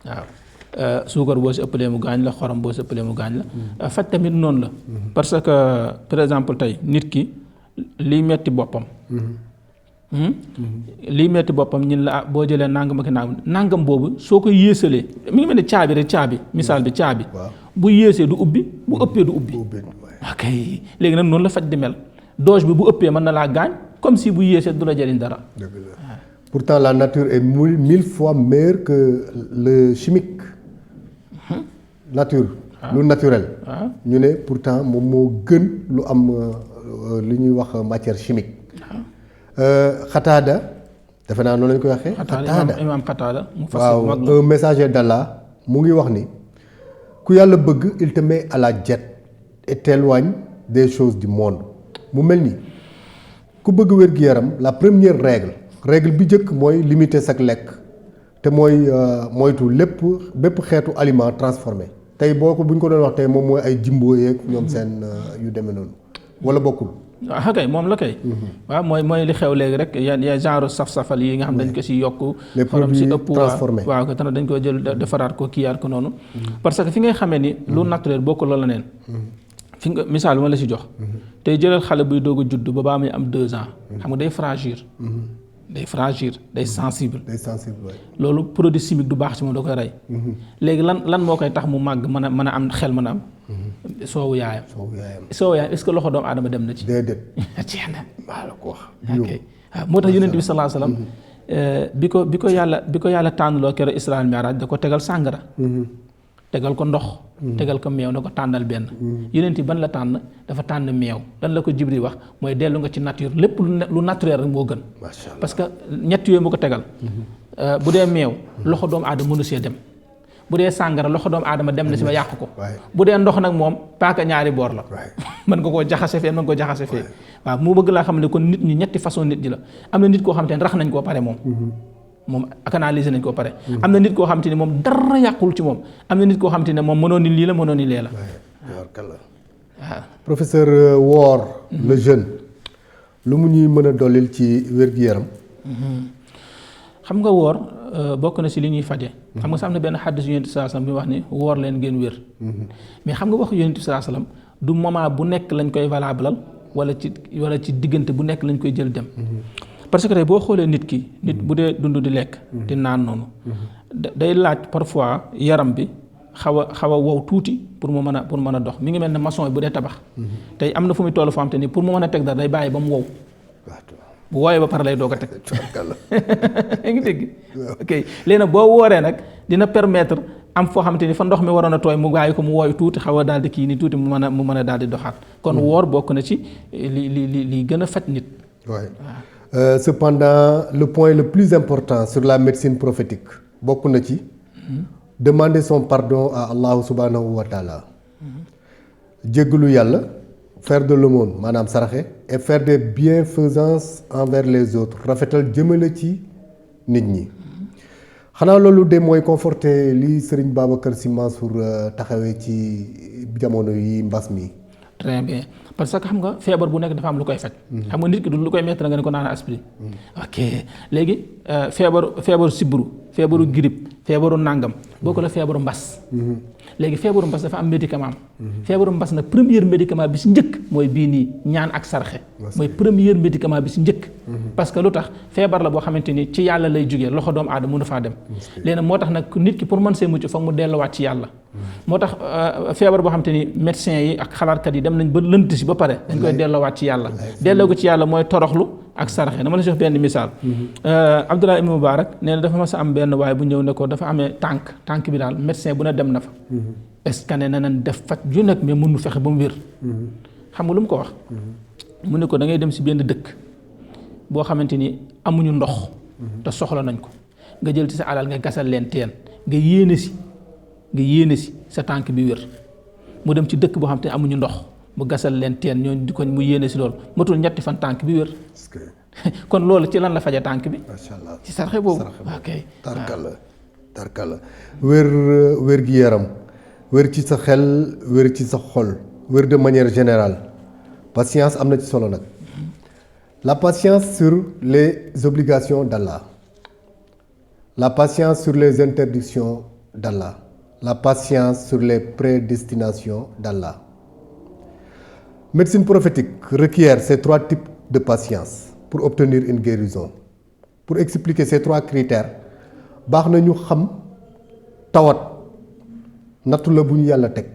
waaw suukar boo si ëppalee mu gaañ la xorom boo si ëppalee mu gaañ la faj tamit noonu la. parce que par exemple tey nit ki liy metti boppam. lii metti boppam ñin la boo jëlee nangam ak nangam boobu soo ko yéesalee mi ngi mel ni caabi rek caabi misaal bi caabi bu yéesee du ubbi bu ëppee du ubbi ok léegi nag noonu la faj di mel dose bi bu ëppee mën na laa gaañ comme si bu yéesee du la jëriñ dara. Pourtant la nature est 1000 fois meilleure que le chimique. Nature. lu naturel. ñu ne pourtant moom moo gën lu am li ñuy wax matière chimique. Xataada defe naa noonu lañ koy waxee. Xataada imaam Xataada. waaw un messager d'Allah mu ngi wax ni ku yàlla bëgg il te met à la diète et t'éloigne des choses du monde mu mel ni ku bëgg wér-gu-yaram la première règle bi njëkk mooy limiter sak lekk te mooy moytu bépp xeetu aliment transformé tey boo ko bu ñu ko doon wax tey moom mooy ay jimbo yeeg ñoom seen yu demee noonu wala bokkul. waaw kay moom la kay. waaw mooy li xew léegi rek ya genre saf-safal yi nga xam dañ ko si yokk. les produits transformés waaw ko dañ ko jël defaraat ko kiiyaat ko noonu. parce que fi ngay xamee ni lu naturel bokkul la neen fi nga misaal bi ma la si jox. tey jëlal xale buy doog a judd ba baa muy am 2 ans. xam nga day fragile. day sensible. loolu produit chimique du baax ci moom da koy rey. léegi lan moo koy tax mu màgg mën a am xel mën a am. soowu yaayam est-ce que loxo doomu aadama dem na ci. déedéet. jeex na maa la ko wax. ok waaw moo tax yonent bi sallallahu alayhi wasallam bi ko yàlla tànnaloo keroog Isra Mi'raj da ko tegal sàngara. tegal ko ndox. tegal ko meew na ko tànnal benn. yonent ban la tànn dafa tànn meew lan la ko Jibril wax mooy dellu nga ci nature lépp lu naturel rek moo gën. parce que ñett yooyu mu ko tegal. bu dee meew loxo doomu aadama mënu see dem. bu dee sàngara loxo doomu aadama dem na si ba yàq ko. bu dee ndox nag moom paaka ñaari boor la. mën nga koo jaxase fee mën nga koo jaxase fee. waaw mu bëgg laa xam ne kon nit ñi ñetti façon nit ñi la am na nit koo xam te ne rax nañ koo pare moom. moom canaliser nañ ko pare. am na nit koo xam te ne moom dara yàqul ci moom am na nit koo xam te ne moom mënoon ni lii la mënoon ni lee la. waaw professeur Wor le jeune lu mu ñuy mën a dollil ci wér-gu-yaram. xam nga woor bokk na si li ñuy faje xam nga sax am na benn xaddis yonent bi sallallahu alayhi wasallam bi wax ni woor leen ngeen wér. mais xam nga wax yonent bi sallallahu alayhi wasallam du moment bu nekk lañ koy valable wala ci diggante bu nekk lañ koy jël dem. parce que tey boo xoolee nit bu dee dund di lekk di naan noonu day laaj parfois yaram bi xaw a wow tuuti pour mu mën a dox mi ngi mel ne maçon bu dee tabax tey am na fu muy toll foo xam te ni pour mu mën a teg dara day bàyyi ba mu wow bu wooyee ba pare lay doog a teg yaa ngi dégg ok léegi nag boo wooree nag dina permettre am foo xamante ni fa ndox mi waroon a tooy mu bàyyi ko mu wooy tuuti xaw a daal di kii ni tuuti mu mën a daal di doxaat kon woor bokk na ci li gën a faj nit. Cependant le point le plus important sur la médecine prophétique bokk na ci demander son pardon à Allah subhanahu wa ta'ala jéggalu yàlla faire de l'aumône maanaam saraxe et faire des bienfaisances envers les autres rafetal jëmale ci nit ñi xanaa loolu de mooy conforter li Serigne Babacar Sy Mansour taxawee ci jamono yi mbas mi. très bien parce que xam nga feebar bu nekk dafa am lu koy faj. xam nga nit ki du lu koy metti na nga ne ko naan aspirine. ok léegi feebaru sibbiru feebaru grippe feebaru nàngam boo ko la feebaru mbas. léegi feebaru mbas dafa am médicament feebaru mbas nag premier médicament bi si njëkk mooy bii nii ñaan ak sarxe mooy premier médicament bi si njëkk. parce que lu tax feebar la boo xamante ni ci yàlla lay jugee loxo doomu aadama mënu faa dem. léegi moo tax nag nit ki pour mën see mucc foog mu delluwaat ci yàlla. moo tax feebar boo xamante ni médecins yi ak xalaatkat yi dem nañ ba lënt si ba pare dañ koy delloowaat ci yàlla. delloo ko ci yàlla mooy toroxlu ak saraxe dama la jox benn misaal. Abdullah ibn Mubarak nee na dafa mas a am benn waaye bu ñëw ne ko dafa amee tànk bi daal médecin bu ne dem na fa. scanné na nañ def faj yu nekk mais mënu fexe ba mu wér. xam nga lu mu ko wax. mu ne ko da ngay dem si benn dëkk boo xamante ni amuñu ndox. te soxla nañ ko nga jël ci sa alal nga gasal leen teen nga yéene si sa tànk bi wér mu dem ci dëkk boo xam te amuñu ndox mu gasal leen teen ñooñu di ko mu yéene si loolu matul ñetti fan tànk bi wér. kon loolu ci lan la faje tànk bi. macha allah ci sarxe boobu. ok tarkala wér gi yaram wér ci sa xel wér ci sa xol wér de manière générale patience am na ci solo nag. La patience sur les obligations d'Allah, la patience sur les interdictions d'Allah, la patience sur les prédestinations d'Allah. Médecine prophétique requiert ces 3 types de patience. pour obtenir une guérison. Pour expliquer ces 3 critères baax na ñu xam tawat nattu la bu ñu yàlla teg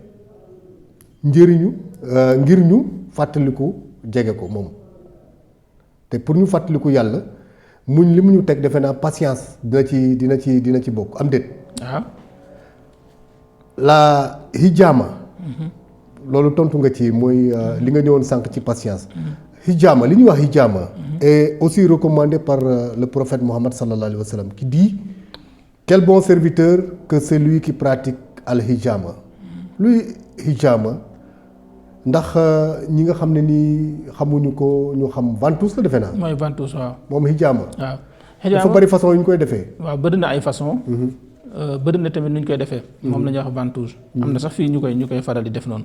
njëriñu ngir ñu fàttaliku jege ko moom te pour ñu fàttaliku yàlla muñ li mu ñu teg defe naa patience dina ci bokk am déet. waaw. la hijama. loolu tontu nga ci mooy li nga ñëwoon sànq ci patience. Hijama li ñuy wax hijama est aussi recommandé par le prophète Mohammed sallallahu alayhi wa sallam qui dit quel bon serviteur que celui qui pratique al hijama. luy hijama ndax ñi nga xam ne nii xamuñu ko ñu xam ventouse la defe naa. mooy ventouse waaw. moom hijama. waaw dafa bari façon yu ñu koy defee. waaw bëri na ay façon. bëri na tamit nu ñu koy defee. moom la ñuy wax ventouse. am na sax fii ñu koy faral di def noonu.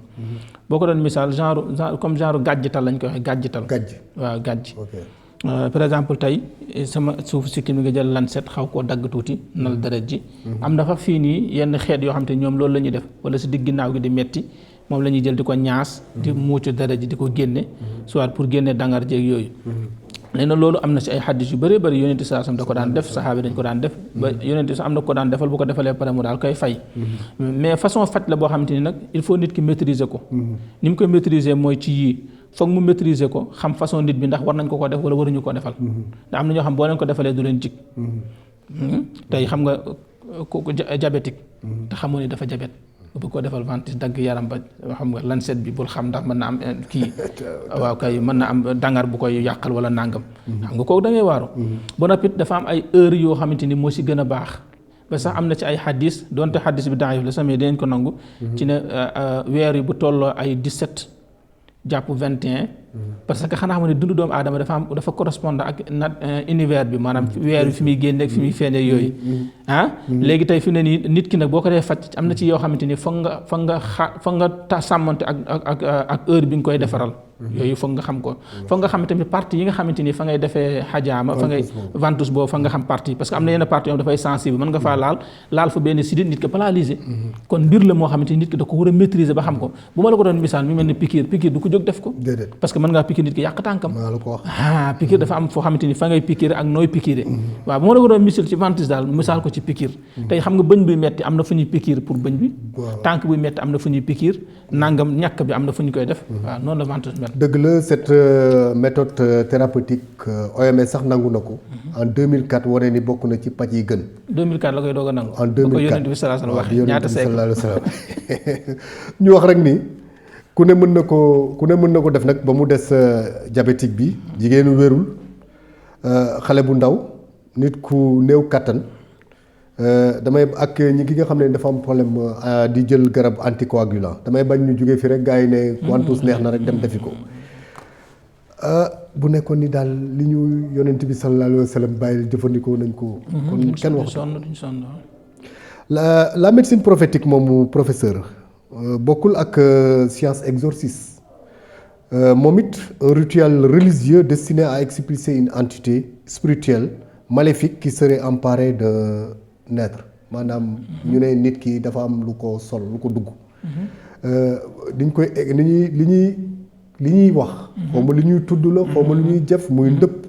boo ko doon misaal genre gàjjital lañ koy waxee gàjjital. waaw gàjj. par exemple tey sama suuf sikki mi nga jël lancet xaw koo dagg tuuti nal deret ji. am na fa fii nii yenn xeet yoo xam te ñoom loolu la ñuy def wala si digg ginnaaw gi di metti moom la ñuy jël di ko ñaas. di muucu deret ji di ko génne. soit pour génne dangar jeeg yooyu. léegi nag loolu am na si ay xaddis yu bëree bëri yonent saa sam da ko daan def saxaabi dañ ko daan def ba yonent sa am na ko daan defal bu ko defalee pare mu daal koy fay. mais façon faj la boo xamante ni nag il faut nit ki maîtriser ko. ni mu koy maîtriser mooy ci yii foog mu maîtriser ko xam façon nit bi ndax war nañ ko def wala waruñu ko defal. ndax am na ñoo xam boo leen ko defalee du leen jig. tey xam nga kooku diabétique. te xamoo ni dafa diabète. bu ko defal ventouse dagg yaram ba xam nga lancet bi bul xam ndax mën na am kii waaw kay mën na am dangar bu koy yàqal wala nàngam. xam nga kooku da ngay waaru. ba noppi dafa am ay heures yoo xamante ni moo si gën a baax. ba sax am na ci ay xaddis donte xaddis bi daif la samay dinañ ko nangu. ci ne weer yi bu tolloo ay 17 jàpp 21. parce que xanaa xam ne dundu doomu aadama dafa correspondre ak univers bi maanaam weer bi fi muy génne ak fi muy feeñee yooyu. léegi tey fi ne nii nit ki nag boo ko dee faj am na ci yoo xamante ni foog nga sàmmante ak heure bi nga koy defaral. yooyu foog nga xam ko. foog nga xam tamit partie yi nga xamante ni fa ngay defee xajaama fa ngay ventouse boobu fa nga xam partie parce que am na yenn partie yoo dafay sensible mën nga faa laal fa benn sidit nit ki paralysé. kon mbir la moo xamante ni nit ki da ko war a maîtriser ba xam ko bu ma la ko doon misaal mi mel ni piqûre du ko jóg def ko. parce que mën ngaa piqûre nit ki yàq tànkam. piqûre dafa am foo xamante ni fa ngay piqûre ak nooy piqûre. waaw bu ma la ko doon misaal ci ventouse daal misaal ko ci piqûre. tey xam nga bëñ buy metti am na fu ñuy piqûre pour bëñ bi. tànk buy metti am na fu ñuy piqûre nangam ñàkk bi am na fu ñu koy def. waaw noonu la ventouse mel. dëgg la cette méthode thérapeutique OMS sax nangu na ko. en 2004 wane ni bokk na ci pàcc yi gën. 2004 la koy doog a nangu. en 2004 ba ko yonent bi sallallahu alayhi wa sallam waxee ñaata siècle ñu wax rek ni ku ne mën na ko def nag ba mu des diabétique bi jigéenu wérul xale bu ndaw nit ku néew kattan damay ak ñi ki nga xam ne dafa am problème di jël garab anticoagulant damay bañ ñu jógee fi rek gars yi ne ventouse neex na rek dem defi ko bu nekkoon ni daal li ñu yonent bi sallallahu alayhi wa sallam bàyyil jëfandikoo nañ ko. kon kenn wax la médecine prophétique moomu professeur bokkul ak science exorciste moom it un rituel religieux destiné à expulser une entité spirituelle maléfique qui serait emparée de naître maanaam ñu ne nit ki dafa am lu ko sol lu ko dugg. diñ koy li ñuy wax. xaw ma li ñuy tudd la xaw ma lu ñuy jëf muy ndëpp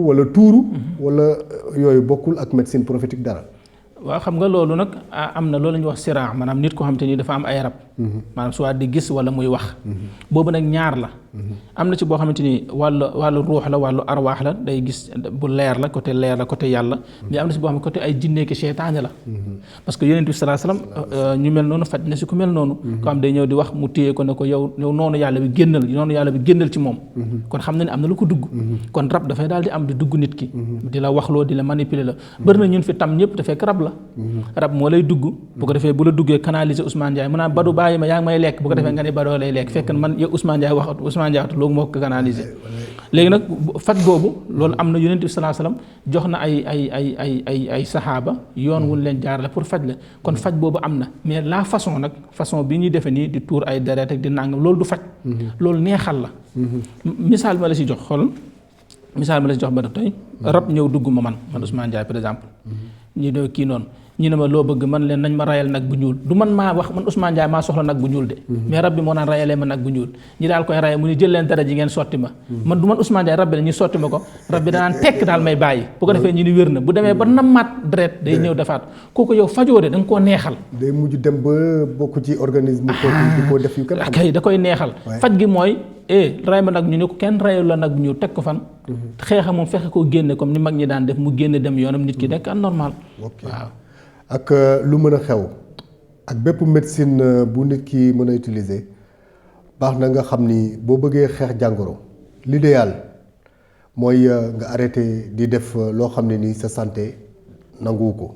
wala tuuru. wala yooyu bokkul ak médecine prophétique dara. waaw xam nga loolu nag am na loolu la ñuy wax sirah maanaam nit koo xam te ni dafa am ay rab. maanaam soit di gis wala muy wax. boobu nag ñaar la. am na ci boo xamante ni wàllu ruux la wàllu arwaax la day gis bu leer la côté yàlla. mais am na ci boo xam ne côté ay jinne ki seytaane la. parce que yonent bi sallallahu alayhi wasallam ñu mel noonu faj na si ku mel noonu. ko am day ñëw di wax mu téye ko ne ko yow noonu yàlla bi génnal ci moom. kon xam na ne am na lu ko dugg. kon rab dafay daal di am di dugg nit ki. di la waxloo di la manipuler la bëri na ñun fi tam ñëpp te fekk rab la. rab moo lay dugg bu ko defee bu la duggee canaliser Ousmane Ndiaye mu naan Badou bàyyi ma yaa ngi may lekk bu ko defee nga ne Badou lay lekk fekk man yow Ousmane Ndiaye waxatu loolu moo ko canaliser. léegi nag faj boobu loolu am na yonent bi sallallahu alayhi wasallam jox na ay saxaaba yoon wuñ leen jaarale pour faj la kon faj boobu am na mais la façon bi ñuy defee nii di tuur ay deret ak di nangam loolu du faj. loolu neexal la. misaal ma la si jox ba def tey rab ñëw dugg ma man Ousmane Ndiaye par exemple. ñu ne kii noonu ñu ne ma loo bëgg man leen nañ ma rayal nag bu ñuul du man maa wax man Ousmane Ndiaye maa soxla nag bu ñuul de mais rab bi moo naan rayalee ma nag bu ñuul ñi daal koy raye mu ni jël leen dara ji ngeen sotti ma man du man Ousmane Ndiaye rab bi la ñu sotti ma ko rab bi danaan tekk daal may bàyyi bu ko defee ñu ni wér na bu demee ba nammaat deret day ñëw defaat kooku yow fajoo de da nga koo neexal day mujj dem ba bokk ci organisme kooku di ko def yu kenn kay da koy neexal faj gi mooy ray ma nag ñu ne ko kenn rayul la nag bu ñuul teg ko fan xeexa moom fexe koo génne comme ni mag ñi daan def mu génne dem yoonam nit ki nekk an normal waaw ak lu mën a xew ak bépp médecine bu nit ki mën a utiliser baax na nga xam ni boo bëggee xeex jàngoro l'idéal mooy nga arrêté di def loo xam ne nii sa santé nanguwu ko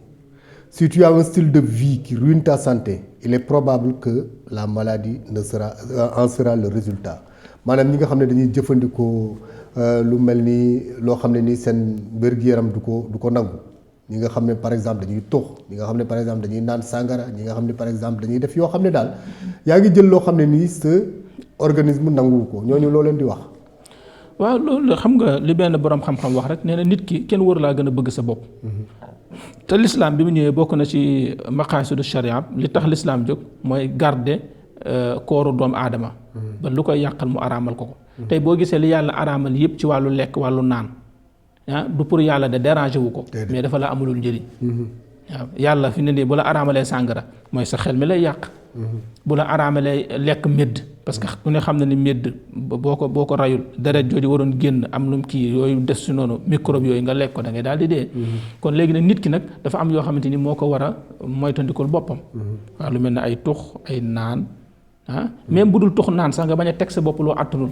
si tu as un style de vie qui ruine ta santé il est probable que la maladie en sera le résultat maanaam ñi nga xam ne dañuy jëfandikoo lu mel ni loo xam ne nii seen wér-gu-yaram du ko nangu ñi nga xam ne par exemple dañuy tux ñi nga xam ne par exemple dañuy naan sàngara ñi nga xam ne par exemple dañuy def yoo xam ne daal yaa ngi jël loo xam ne nii sa organisme nanguwu ko ñooñu loo leen di wax. waaw loolu xam nga li benn borom xam-xam wax rek nee na nit ki kenn waru laa gën a bëgg sa bopp. te l'islam bi mu ñëwee bokk na ci maqaasidu sharia li tax l'islam jóg mooy garder kooru doomu aadama. ba lu koy yàqal mu araamal ko. tey boo gisee li yàlla araamal yëpp ci wàllu lekk wàllu naan. du pour yàlla de déranger wu ko mais dafa la amulul njëriñ waaw yàlla fi ne nii bu la araamalee sàngara mooy sa xel mi lay yàq bu la araamalee lekk médd parce que ku ne xam na ni médd boo ko rayul deret jooju waroon génn am lu kii yooyu des si noonu microbe yooyu nga lekk ko da ngay daal di dee kon léegi nag nit ki nag dafa am yoo xamante ni moo ko war a moytandikul boppam waaw lu mel ne ay tux ay naan même bu dul tux naan sax nga bañ a teg sa bopp loo attanul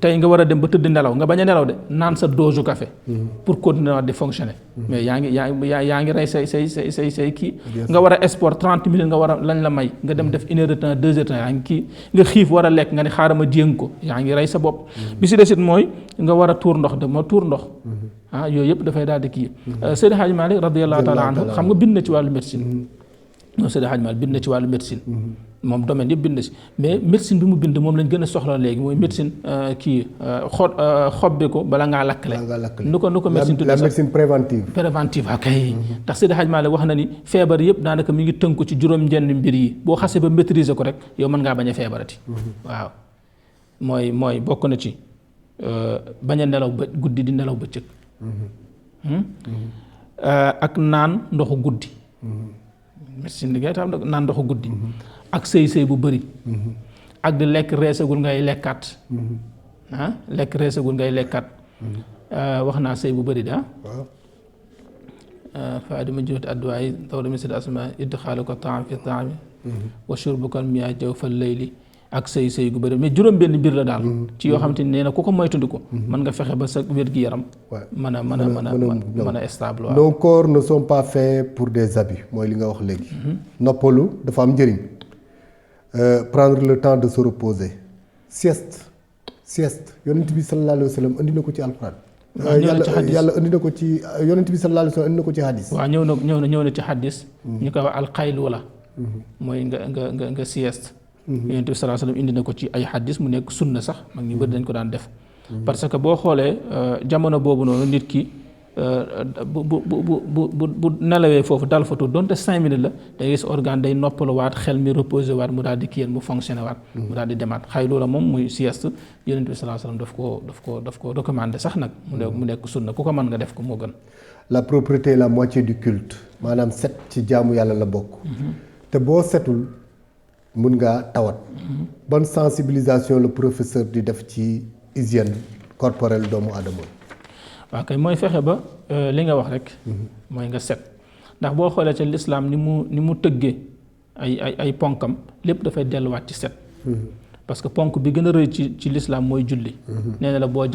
tey nga war a dem ba tëdd nelaw nga bañ a nelaw de naan sa dose café pour continuer waat di fonctionner mais yaa ngi rey say kii nga war a sport 30 minutes nga war a lañ la may nga dem def 1 heure de temps 2 heures de temps yaa ngi kii nga xiif war a lekk nga ne xaaral ma jéng ko yaa ngi rey sa bopp bi si desit mooy nga war a tuur ndox yooyu yëpp dafay daal di kii Seydi Hadji Malick radiyallahu taala anhu xam nga bind na ci wàllu médecine Seydi Hadji Malick bind na ci wàllu médecine moom domaine yëpp bind si mais médecine bi mu bind moom lañ gën a soxla léegi mooy médecine xob bi ko bala ngaa lakkale nu ko médecine tudd la médecine préventive akay ndax Seydi Hadji Malick wax na ni feebar yëpp daanaka mi ngi tënku ci juróom-benn mbir yi boo xasee ba maîtriser ko rek yow mën ngaa bañ a feebarati waaw mooy bokk na ci bañ a nelaw ba guddi di nelaw bëccëg ak naan ndoxu guddi médecine li ngay tam naan ndoxu guddi ak sëy bu bëri ak di lekk reesagul ngay lekkaat lekk reesagul ngay lekkaat wax naa sëy bu bëri da fa dima jiwati adduwaay taw dama sid asma idxaalu ko taam fi taami wa shurbuka miyaa jaw fa layli ak sëy gu bëri mais juróom benn mbir la daal ci yoo xam te ne nee na ku ko moytandiku mën nga fexe ba sa wér-gi-yaram mën a stable waaw. Nos corps ne sont pas faits pour des abus mooy li nga wax léegi noppalu dafa am njëriñ prendre le temps de se reposer sieste yonent bi sallallahu alayhi wa sallam andi na ko ci alxuraan yàlla andi na ko ci yonent bi sallallahu alayhi wa sallam andi na ko ci hadis waaw ñëw na ci hadis ñu koy wax alxaylu la mooy nga sieste yonent bi sallallahu alayhi wa sallam indi na ko ci ay hadis mu nekk sunna sax mag ñu bëri dañ ko daan def parce que boo xoolee jamono boobu noonu nit ki bu nelawee foofu dal fa tuut donte 5 minutes la day gis organe day noppalu waat xel mi reposé waat mu daal di kiyeen mu fonctionné waat mu daal di demaat xay loola moom muy sieste yonent bi sallallahu alayhi wasallam daf ko recommandé sax nag mu nekk sunna ku ko mën nga def ko moo gën. La propreté est la moitié du culte maanaam set ci jaamu yàlla la bokk te boo setul mun ngaa tawat bonne sensibilisation le professeur di def ci hygiène corporelle doomu aadama. waaw kay mooy fexe ba li nga wax rek mooy nga set ndax boo xoolee ci lislaam ni mu tëggee ay ponkam lépp dafay delluwaat ci set parce que ponk bi gën a rëy ci lislaam mooy julli nee na la boo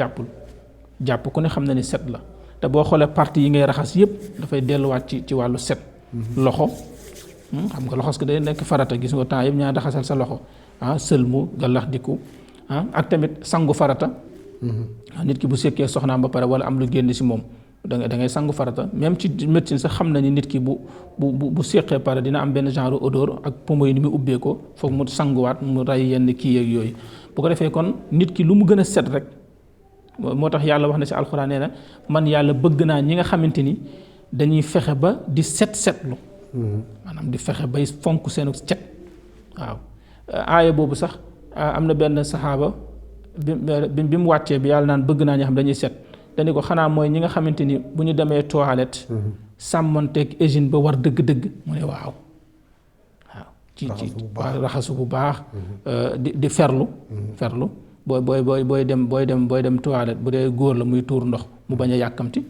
jàpp ku ne xam na ni set la te boo xoolee partie yi ngay raxas yépp dafay delluwaat ci wàllu set loxo xam nga loxos ko day nekk farata gis nga temps yëpp ñaa raxasal sa loxo sëlmu galax diku ak tamit sangu farata nit ki bu sekkee soxnaam ba pare wala am lu génn si moom da ngay sangu farata même ci médecine sax xam nañu nit ki bu sekkee pare dina am benn genre odeur ak pomo yi ni muy ubbee ko foog mu sanguwaat mu rey yenn kii yeeg yooyu bu ko defee kon nit ki lu mu gën a set rek moo tax yàlla wax na si alxuraan nee na man yàlla bëgg naa ñi nga xamante ni dañuy fexe ba di setlu maanaam di fexe bay fonk seenu cet waaw aaya boobu sax am na benn saxaaba bi mu wàccee bi yàlla naan bëgg naa ñoo xam dañuy set dañu ko xanaa mooy ñi nga xamante ni bu ñu demee toilette sàmmonteeg hygiène ba war dëgg-dëgg mu ne waaw ci raxasu bu baax di ferlu booy dem toilette bu dee góor la muy tuur ndox mu bañ a yàkkamti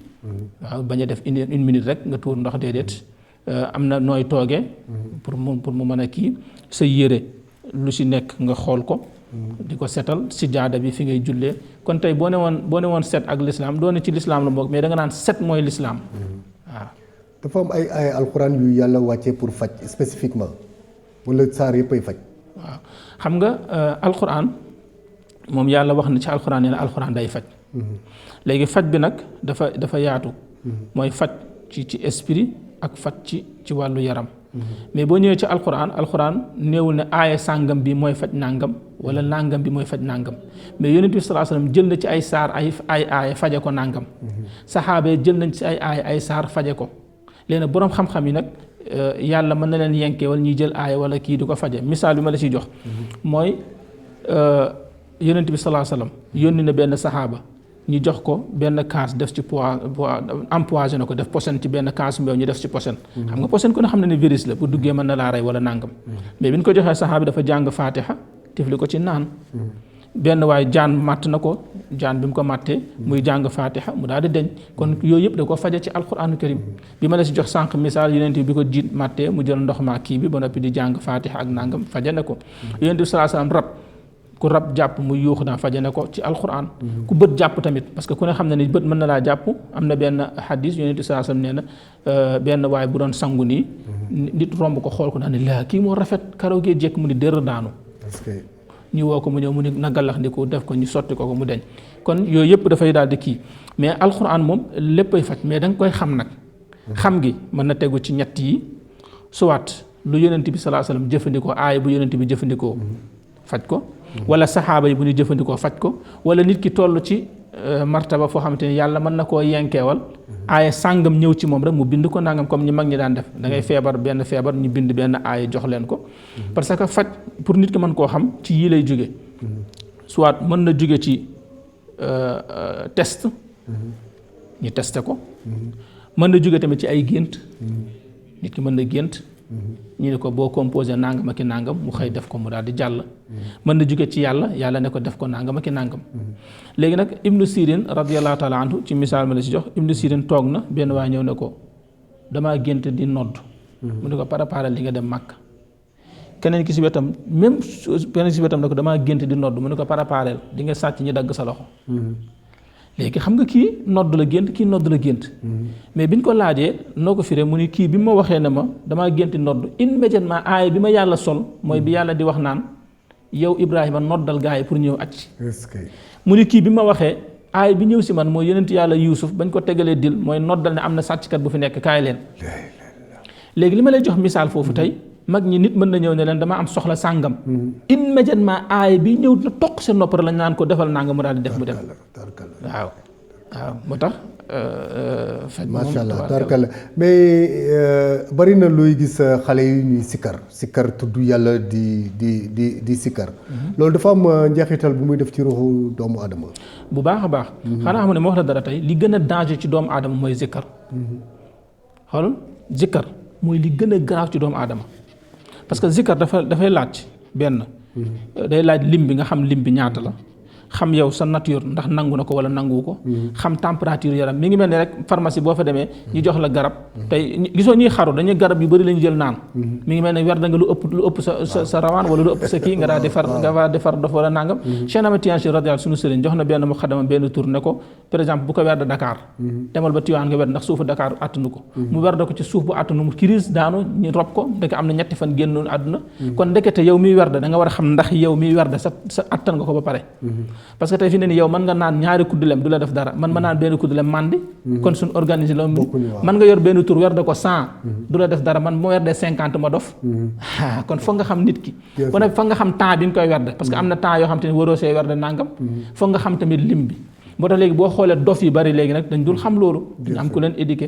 waaw bañ a def une minute rek nga tuur ndox déedéet am na nooy toogee pour mu mën a kii sa yére lu ci nekk nga xool ko di ko setal si jaada bi fi ngay jullee kon tey boo ne woon set ak lislaam doo ne ci lislaam la bokk mais da nga naan set mooy lislaam waaw dafa am ay alxuraan yu yàlla wàccee pour faj spécifiquement wala saar yëpp ay faj waaw xam nga alxuraan moom yàlla wax na ci alxuraan nee na alxuraan day faj léegi faj bi nag dafa yaatu mooy faj ci esprit ak faj ci wàllu yaram mais boo ñëwee ci alxuraan néewul ne aaya sàngam bi mooy faj nàngam wala nàngam bi mooy faj nàngam mais yonent bi sallallahu alayhi wasallam jël na ci ay saar ay aaya faje ko nàngam saxaaba yi jël nañ ci ay aaya ay saar faje ko léegi boroom xam-xam yi nag yàlla mën na leen yenkee wala ñuy jël aaya wala kii di ko faje misaal bi ma la ciy jox mooy yonent bi sallallahu alayhi wasallam yónni na benn saxaaba ñu jox ko benn kaas def ci empoisonné na ko def posen ci benn kaas mbeew ñu def ci posen xam nga posen ko ne xam ne virus la bu duggee mën na laa rey wala nàngam mais bi ñu ko joxee saxaaba bi dafa jàng faatiha tifli ko ci naan benn waaye jaan màtt na ko jaan bi mu ko màttee muy jàng faatiha mu daal di deñ kon yooyu yëpp da ko faje ci alquranu karim bi ma la si jox sànq misaal yonent bi ko jiit màttee mu jël ndox maa kii bi ba noppi di jàng faatiha ak nàngam faje na ko yonent bi sallallahu alayhi wasallam rab ku rab jàpp muy yuux naa faje na ko ci alquran ku bët jàpp tamit parce que ku ne xam ne ni bët mën na laa jàpp am na benn hadis yonent bi sallallahu alayhi wasallam nee na benn waaye bu doon sangu nii nit romb ko xool ko daal ne laa kii moo rafet karaw gee jekk mu ni dër daanu ñu woo ko mu ñëw mu ni nagalax ndi ko def ko ñu sotti ko mu deñ kon yooyu yëpp dafay daal di kii mais alquran moom léppay faj mais da nga koy xam nag xam gi mën na tegu ci ñett yi soit lu yonent bi sallallahu alayhi wasallam jëfandikoo aaya bu yonent bi jëfandikoo faj ko wala saxaaba yi bu ñu jëfandikoo faj ko wala nit ki toll ci martaba foo xamante ni yàlla mën na koo yenkeewal aaya sàngam ñëw ci moom rek mu bind ko nangam comme ñi mag ñi daan def da ngay feebar ñu bind benn aaya jox leen ko parce que faj pour nit ki mën koo xam ci yii lay jóge soit mën na jóge ci test ñu testé ko mën na jóge tamit ci ay gént nit ki mën na gént ñu ne ko boo composé nangam ak i nangam mu xëy def ko mu daal di jàll mën na jóge ci yàlla ne ko def ko nangam ak i nangam léegi nag ibnu sirin radiyallahu taala anhu ci misaal ma la si jox ibnu sirin toog na benn waay ñëw ne ko damaa gént di nodd mu ne ko préparé li nga dem màkk keneen ki si wetam même keneen si wetam ne ko damaa gént di nodd mu ne ko préparé di nga sàcc ñi dagg sa loxo léegi xam nga kii nodd la gént kii nodd la gént mais biñ ko laajee noo ko firee mu ni kii bi ma waxee ne ma damaa génti nodd immédiatement aaya bi ma yàlla sol mooy bi yàlla di wax naan yow Ibrahima noddal gaa yi pour ñëw acc mu ni kii bi ma waxee aaya bi ñëw si man mooy yonent yàlla Yuusuf bañ ko tegalee dil mooy noddal ne am na sàcckat bu fi nekk kaay leen léegi li ma lay jox misaal foofu tey mag ñi nit mën na ñëw ne leen dama am soxla sàngam immédiatement aaya bi ñëw na toq seen noppar lañ naan ko defal nangam mu daal di def mu dem waaw moo tax macha allah tarkala mais bari na looy gis xale yi ñuy sikkar tudd yàlla di sikkar loolu dafa am njeexital bu muy def ci ruuxu doomu aadama bu baax a baax xanaa xam ne ma wax la dara tey li gën a danger ci doomu aadama mooy zikkar xoolal zikkar mooy li gën a grave ci doomu aadama parce que zikkar dafay laaj benn day laaj lim bi nga xam lim bi ñaata la xam yow sa nature ndax nangu na ko wala nangu ko xam température yaram mi ngi mel ni rek pharmacie boo fa demee ñu jox la garab tey gisoo ñuy xaru dañuy garab yu bëri lañu jël naan mi ngi mel ne wer da nga lu ëpp sa rawaan wala lu ëpp sa kii nga daal defar dof wala nangam Cheikh Ahmed Tidiane radiyallahu sunu sëriñ jox na benn mu xadama benn tour ne ko par exemple bu ko wer de Dakar demal ba Tivaouane nga wer ndax suufu Dakar attanu ko mu wer da ko ci suuf bu attanu mu crise daanu ñu rob ko ndeke am na ñetti fan génnoon àdduna kon ndekete yow miy wer da nga war a xam ndax yow miy wer da sa attan nga ko ba pare parce que tey fi ne ni yow mën nga naan ñaari kuddu lem du la def dara man ma naan benn kuddu lem mandi kon suñ organisé la man nga yor benn tur wer da ko 100 du la def dara man moo wer de 50 ma dof kon foog nga xam nit ki kon foog nga xam temps bi nga koy wer de parce que am na temps yoo xam te ne waroo see wer de nangam foog nga xam tamit lim bi moo tax léegi boo xoolee dof yi bari léegi nag dañ dul xam loolu dañ am ku leen éduqué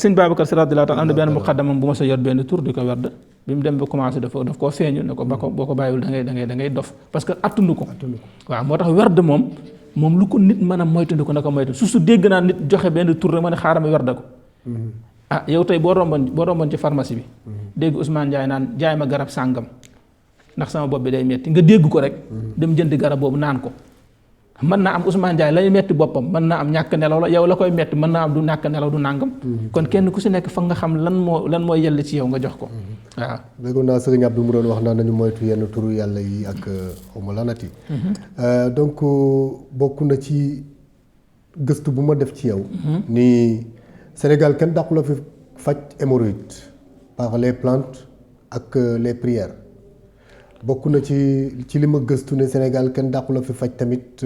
sëñ Babacar Si radiyallaahu taala am na benn muqaddamam bu ma sa yor benn tur di ko werd bi mu dem ba commencé daf koo feeñu ne ko boo ko bàyyiwul da ngay dof parce que attunu ko waaw moo tax werd moom lu ko nit mën a moytandiku na ko moytandiku su dégg naa nit joxe benn tur rek ma ne xaaral ma werda ko yow tey boo romboon ci pharmacie bi dégg Ousmane Ndiaye naan jaay ma garab sàngam ndax sama bopp bi day metti nga dégg ko rek dem jënd garab boobu naan ko mën naa am Ousmane Ndiaye lay metti boppam mën naa am ñàkk nelaw la yow la koy metti mën naa am du ñàkk nelaw du nàngam kon kenn ku si nekk fa nga xam lan moo yell ci yow nga jox ko waaw déggoon naa sëriñ Abdou mu doon wax naa nañu moytu yenn turu yàlla yi ak xawma lanati donc bokk na ci gëstu bu ma def ci yow ni Sénégal kenn dàqu la fi faj hémorroïde par les plantes ak les prières bokk na ci li ma gëstu ne Sénégal kenn dàqu la fi faj tamit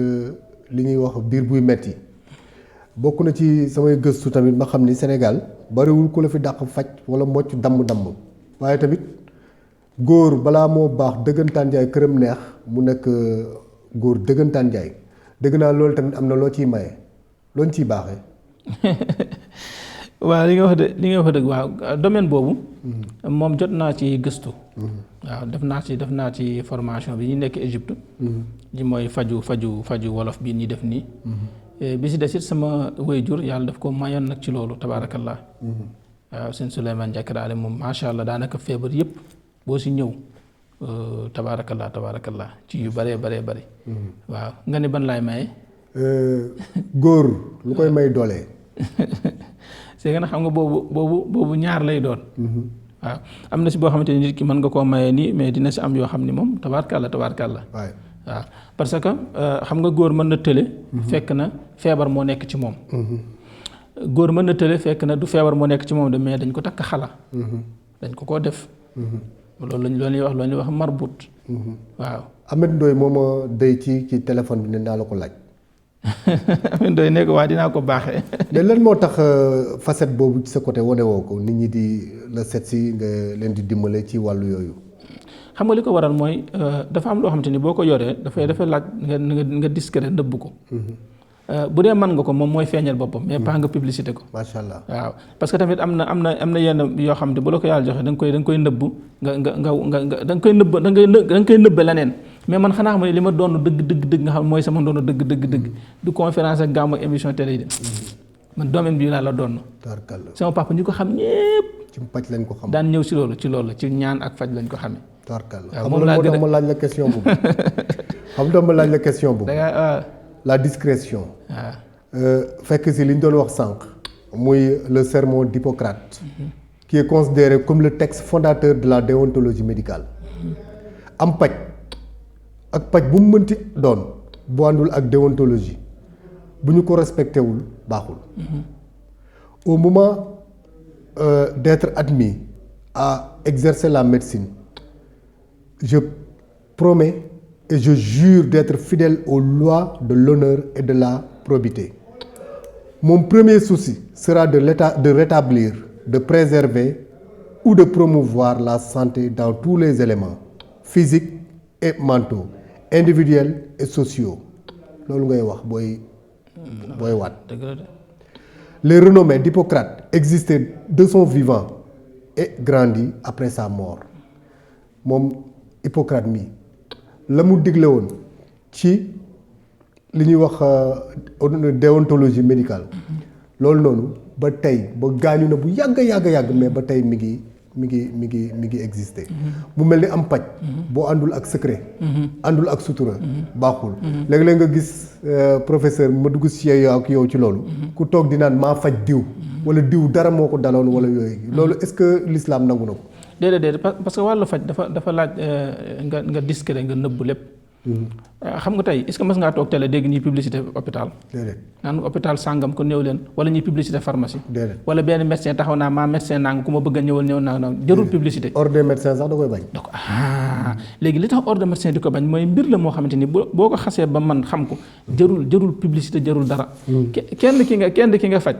li ñuy wax biir buy metti bokk na ci samay gëstu tamit ma xam ni Sénégal bariwul ku la fi dàq faj wala mocc damm-damm waaye tamit góor balaa moo baax dëggantaan jaay këram neex mu nekk góor dëggantaan jaay dëgg naa loolu tamit am na loo ciy maye loo ciy baaxee. waaw li nga wax dëgg waaw domaine boobu moom jot naa ci gëstu waaw def naa ci formation bi ñu nekk Égypte ji mooy faju wolof bii ñuy def nii bi si des it sama waajur yàlla daf ko mayoon nag ci loolu tabaarakallah waaw sëñ Souleymane Diakaraale moom macha allah daanaka feebar yëpp boo si ñëw tabaarakallah ci yu bëree bëri waaw nga ne ban laay maye góor lu koy may doole c'est que nag xam nga boobu ñaar lay doon waaw am na si boo xamante ni nit ki mën nga koo maye nii mais dina si am yoo xam ni moom tabaarkalla waaw parce que xam nga góor mën na tële fekk na feebar moo nekk ci moom góor mën na tële fekk na du feebar moo nekk ci moom de mais dañ ko takk xala dañ ko koo def loolu ñuy wax marbut waaw Ameth Ndoye moo ma dey ci téléphone bi ne naa la ko laaj Ameth Ndoye ne ko waa dinaa ko baaxee mais lan moo tax facette boobu ci sa côté wane woo ko nit ñi di la seet si nga leen di dimbale ci wàllu yooyu xam nga li ko waral mooy dafa am loo xamante ni boo ko yoree dafay laaj nga discret nëbb ko bu dee mën nga ko moom mooy feeñal boppam mais pas nga publicité ko macha allah waaw parce que tamit am na yenn yoo xam ne bu la ko yàlla joxe da nga koy nëbb nga da nga koy nëbbe leneen mais man xanaa xam ne li ma doon dëgg nga xam mooy sama doon dëgg du conférence ak gàmmu ak émission télé yi de man domaine bi laa la doon sama papa ñu ko xam ñépp ci paj lañ ko xam daan ñëw si loolu ci ñaan ak faj lañ ko xamee waaw moom laa gën a ma laaj la question boobu xam nga ma laaj la question boobu la discrétion fekk si li ñu doon wax sànq muy le sermon d'Hippocrate qui est considéré comme le texte fondateur de la déontologie médicale am paj ak paj bu mu mënti doon bu àndul ak déontologie bu ñu ko respecté wul baaxul au moment d'être admis à exercer la médecine je promets et je jure d'être fidèle aux lois de l'honneur et de la probité. Mon premier souci sera de rétablir, de préserver ou de promouvoir la santé dans tous les éléments, physiques et mentaux, individuels et sociaux. Loolu ngay wax booy waat. Les renommées d'Hippocrate existaient de son vivant et grandit après sa mort. Moom Hippocrate mi la mu digle woon ci li ñuy wax déontologie médicale loolu noonu ba tey ba gaañu na bu yàgg mais ba tey mi ngi exister mu mel ni am paj boo àndul ak secret àndul ak sutura baaxul léeg-léeg nga gis professeur ma dugg si ak yow ci loolu ku toog di naan maa faj diw wala diw dara moo ko daloon wala yooyu loolu est-ce que l'islam nangu na ko déedéet parce que wàllu faj dafa laaj nga discret nga nëbb lépp xam nga tey est-ce que mas ngaa toog télé dégg ñuy publicité hôpital déedéet naan hôpital sàngam ko néew leen wala ñuy publicité pharmacie déedéet wala benn médecin taxaw naa maa médecin nang ku ma bëgg a ñëw naa jarul publicité ordre des médecins sax da koy bañ donc léegi li tax ordre des médecins di ko bañ mooy mbir la moo xamante ni boo ko xasee ba man xam ko jarul publicité jarul dara kenn ki nga faj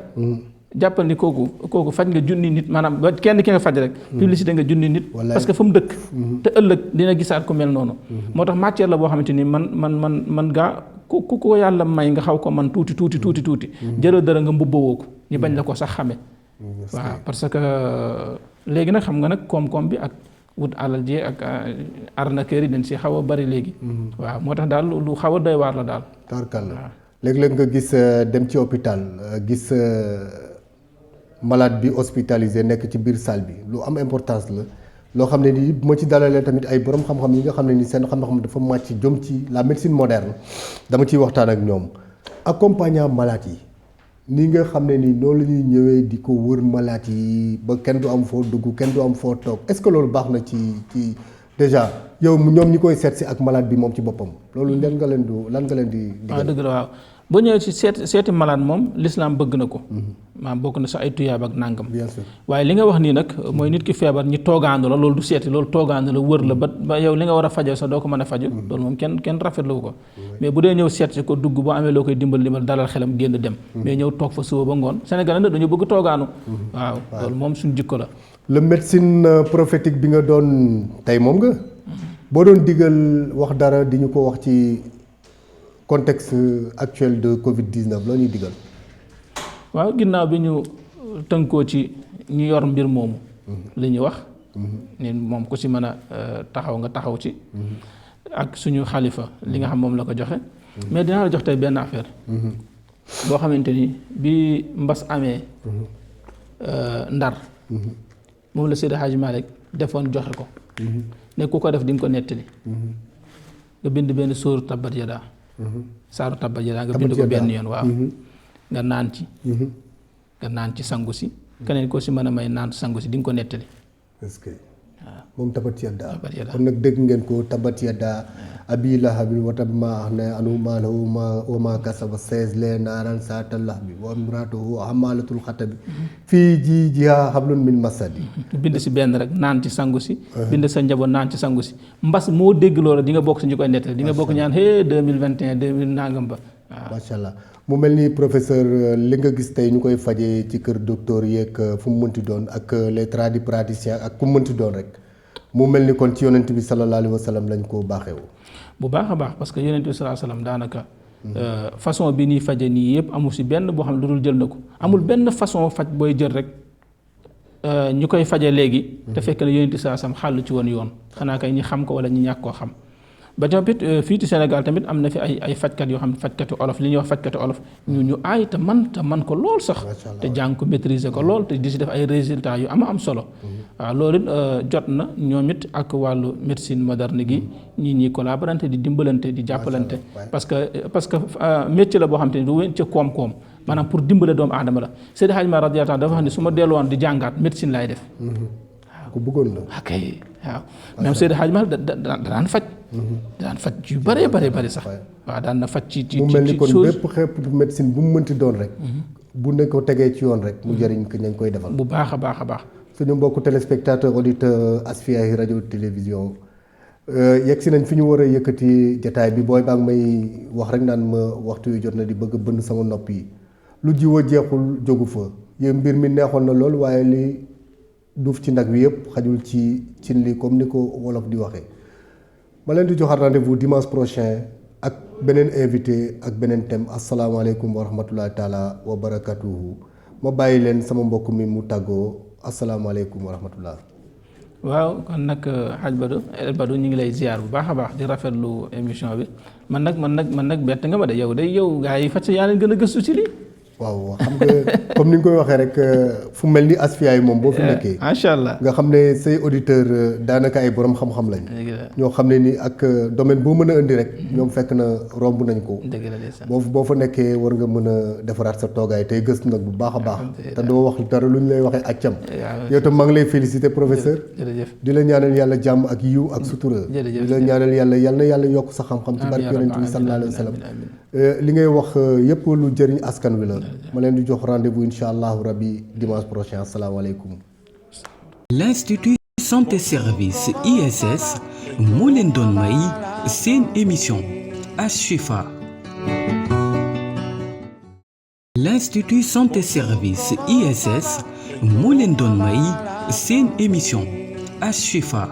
jàppal ni kooku faj nga junni nit maanaam ba kenn ki nga faj rek publicité nga junni nit parce que fa mu dëkk te ëllëg dina gisaat ku mel noonu moo tax matière la boo xamante ni man gaa ku ko yàlla may nga xaw ko man tuuti jëlal dara nga mbubbawoo ko ñu bañ la ko sax xame waaw parce que léegi nag xam nga nag koom-koom bi ak wut alal ji ak arnaqueur yi dañ si xaw a bari léegi waaw moo tax daal lu xaw a doy waar la daal tarkalla léeg-léeg nga gis dem ci hôpital gis malade bi hospitalisé nekk ci biir salle bi lu am importance la loo xam ne ni bu ma ci dalalee tamit ay borom xam-xam yi nga xam ne ni seen xam-xam dafa màcc jëm ci la médecine moderne dama ciy waxtaan ak ñoom accompagnant malade yi ni nga xam ne ni noonu la ñuy ñëwee di ko wër malade yi ba kenn du am foo dugg kenn du am foo toog est-ce que loolu baax na ci déjà yow ñoom ñi koy seet si ak malade bi moom ci boppam loolu lan nga leen di waaw dëgg la waaw boo ñëwee ci seeti malade moom l'islam bëgg na ko maam bokk na sax ay tuyaab ak nàngam bien sûr waaye li nga wax nii nag mooy nit ki feebar ñi toogaandu la loolu du seeti loolu toogaandu la wër la ba yow li nga war a fajoo sax doo ko mën a faju loolu moom kenn rafetlu ko mais bu dee ñëw seet si ko dugg boo amee loo koy dimbal dalal xelam génn dem mais ñëw toog fa suba ba ngoon Sénégal nag dañu bëgg toogaanu waaw loolu moom suñu jikko la le médecine prophétique bi nga doon tey moom nga boo doon digal wax dara di ñu ko wax ci contexte actuel de Covid-19 loo ñuy digal. waaw ginnaaw bi ñu tënkoo ci ñu yor mbir moomu. li ñu wax. ni moom ku si mën a taxaw nga taxaw ci. ak suñu xalifa li nga xam moom la ko joxe. mais dinaa la jox tey benn affaire. boo xamante ni bi mbas amee. Ndar. moom la Seydi Hadji Malick defoon joxe ko. ne ku ko def di nga ko nettali. nga bind benn sóoru tabbat yadaa. saaru tabbat yadaa nga bind ko benn yoon waaw. nga naan ci sangu si. keneen ko si mën a may naan sangu si di nga ko nettali. est-ce que waaw moom tabbat yadaa kon nag dégg ngeen ko tabbat yadaa abii lahabin wa tabba maa aghnaa anhu maaluhu wa maa kasaba sayaslaa naaran zaata lahab wa imra'atuhu hammaalatal hatab fii jiidihaa hablum min masad. bind si benn rek naan ci sangu si. bind sa njaboot naan ci sangu si mbas moo dégg loolu di nga bokk si ñu koy nettali di nga bokk ñaan 2021 2000 nangam ba waaw. macha allah mu mel ni professeur li nga gis tey ñu koy fajee ci kër docteur yeeg fu mu mënti doon ak les tradipraticiens ak ku mu mënti doon rek mu mel ni kon ci yonent bi sallallahu alayhi wa sallam lañ ko baaxeewoo. bu baax a baax parce que yonent bi sallallahu alayhi wa sallam daanaka. façon bi ñuy faje nii yëpp amul si benn boo xam ne lu dul jël na ko. amul benn façon faj booy jël rek ñu koy faje léegi. te fekk na yonent bi sallallahu alayhi wa sallam xàll ci woon yoon xanaa kay ñi xam ko wala ñi ñàkk koo xam. ba tamit fii ci Sénégal tamit am na fi ay fajkat yoo xam ne fajkati olof li ñuy wax fajkati olof ñu aay te man ko lool sax te jàng ko maîtriser ko lool te di si def ay résultats yu am solo waaw loolu it jot na ñoom it ak wàllu médecine moderne gi ñi collaborante di dimbalante di jàppalante parce que métier la boo xam te ne du wén ca koom-koom maanaam pour dimbale doomu aadama la Seydi Hadji Malick radiyallahu anhu dafa wax ne su ma delluwoon di jàngaat médecine laay def ku bëggoon la ok waaw même Seydi Hadji Malick daan faj daan faj yu bëree sax waaw daan na faj ci mu mel ni kon bépp xeetu médecine bu mu mënti doon rek bu ne ko tegee ci yoon rek mu jëriñ ko nañ koy defal bu baax a baax suñu mbokku téléspectateur auditeur Asfiyahi rajo télévision yegg si nañ fi ñu war a yëkkati jataay bi booy baa ngi may wax rek naan ma waxtu yu jot na di bëgg bënn sama nopp yi lu jiw a jeexul jógu fa yéen mbir mi neexoon na lool waaye li duuf ci nag wi yëpp xajul ci cin li comme ni ko wolof di waxee ma leen di joxaat rendez-vous dimanche prochain ak beneen invité ak beneen thème asalaamaaleykum wa rahmatullahi taala wa barakatuhu ma bàyyi leen sama mbokk mi mu tàggoo asalaamaaleykum wa rahmatullah. waaw kon nag Hadj Badou ñu ngi lay ziar bu baax a baax di rafetlu émission bi man nag bett nga ma de yow gaa yi fàcc yaa leen gën a gëstu ci lii. waaw xam nga comme ni nga koy waxee rek fu mel ni Asfiyahi moom boo fi nekkee. macha allah nga xam ne say auditeur daanaka ay borom xam-xam lañ. ñoo xam ne ni ak domaine boo mën a indi rek. ñoom fekk na romb nañ ko. dëgg la boo fa nekkee war nga mën a defaraat sa toogaay tey gëstu nag bu baax a baax. te doo wax dara lu ñu lay waxee accam. yow tam maa ngi lay féliciter professeur. jërëjëf di la ñaanal yàlla jàmm ak yiw ak sutura. di la ñaanal yal na yàlla yokk sa xam-xam. ci barke yonent bi sallallahu alayhi wa sallam. li ngay wax yëpp lu jëriñ askan wi la. ma leen di jox rendez-vous incha allahu rabbi dimanche prochain asalaamaaleykum. L'Institut Santé Service ISS moo leen doon may seen émission Ashifa. L'Institut Santé Service ISS moo leen doon may seen émission Ashifa.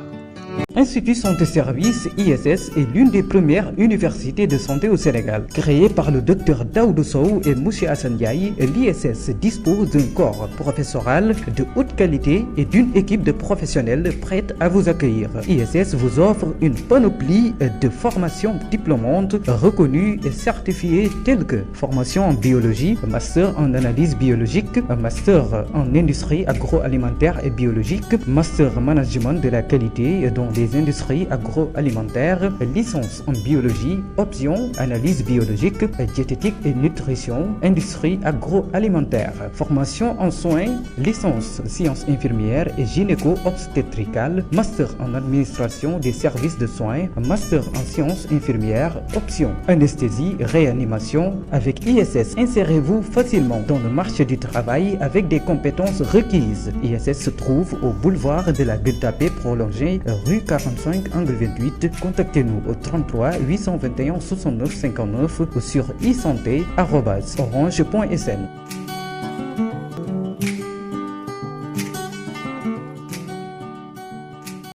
Institut Santé Service ISS est l'une des premières universités de santé au Sénégal. Créée par le Dr Daoudou Sow et Monsieur Assane Ndiaye, l'ISS dispose d'un corps professoral de haute qualité et d'une équipe de professionnels prête à vous accueillir. ISS vous offre une panoplie de formations diplômantes reconnues et certifiées telles que formation en biologie, master en analyse biologique, master en industrie agroalimentaire et biologique, master management de la qualité dans les industries agroalimentaires, licence en biologie, option analyse biologique, diététique et nutrition, industrie agroalimentaire, formation en soins, licence sciences infirmières et gynéco-obstétricales, master en administration des services de soins, master en sciences infirmières, option anesthésie, réanimation. Avec ISS, insérez-vous facilement dans le marché du travail avec des compétences requises. ISS se trouve au boulevard de la Gueule-Tapée prolongé, rue 45 angle 28. Contactez-nous au 33 821 69 59 ou sur isanté@orange.sn.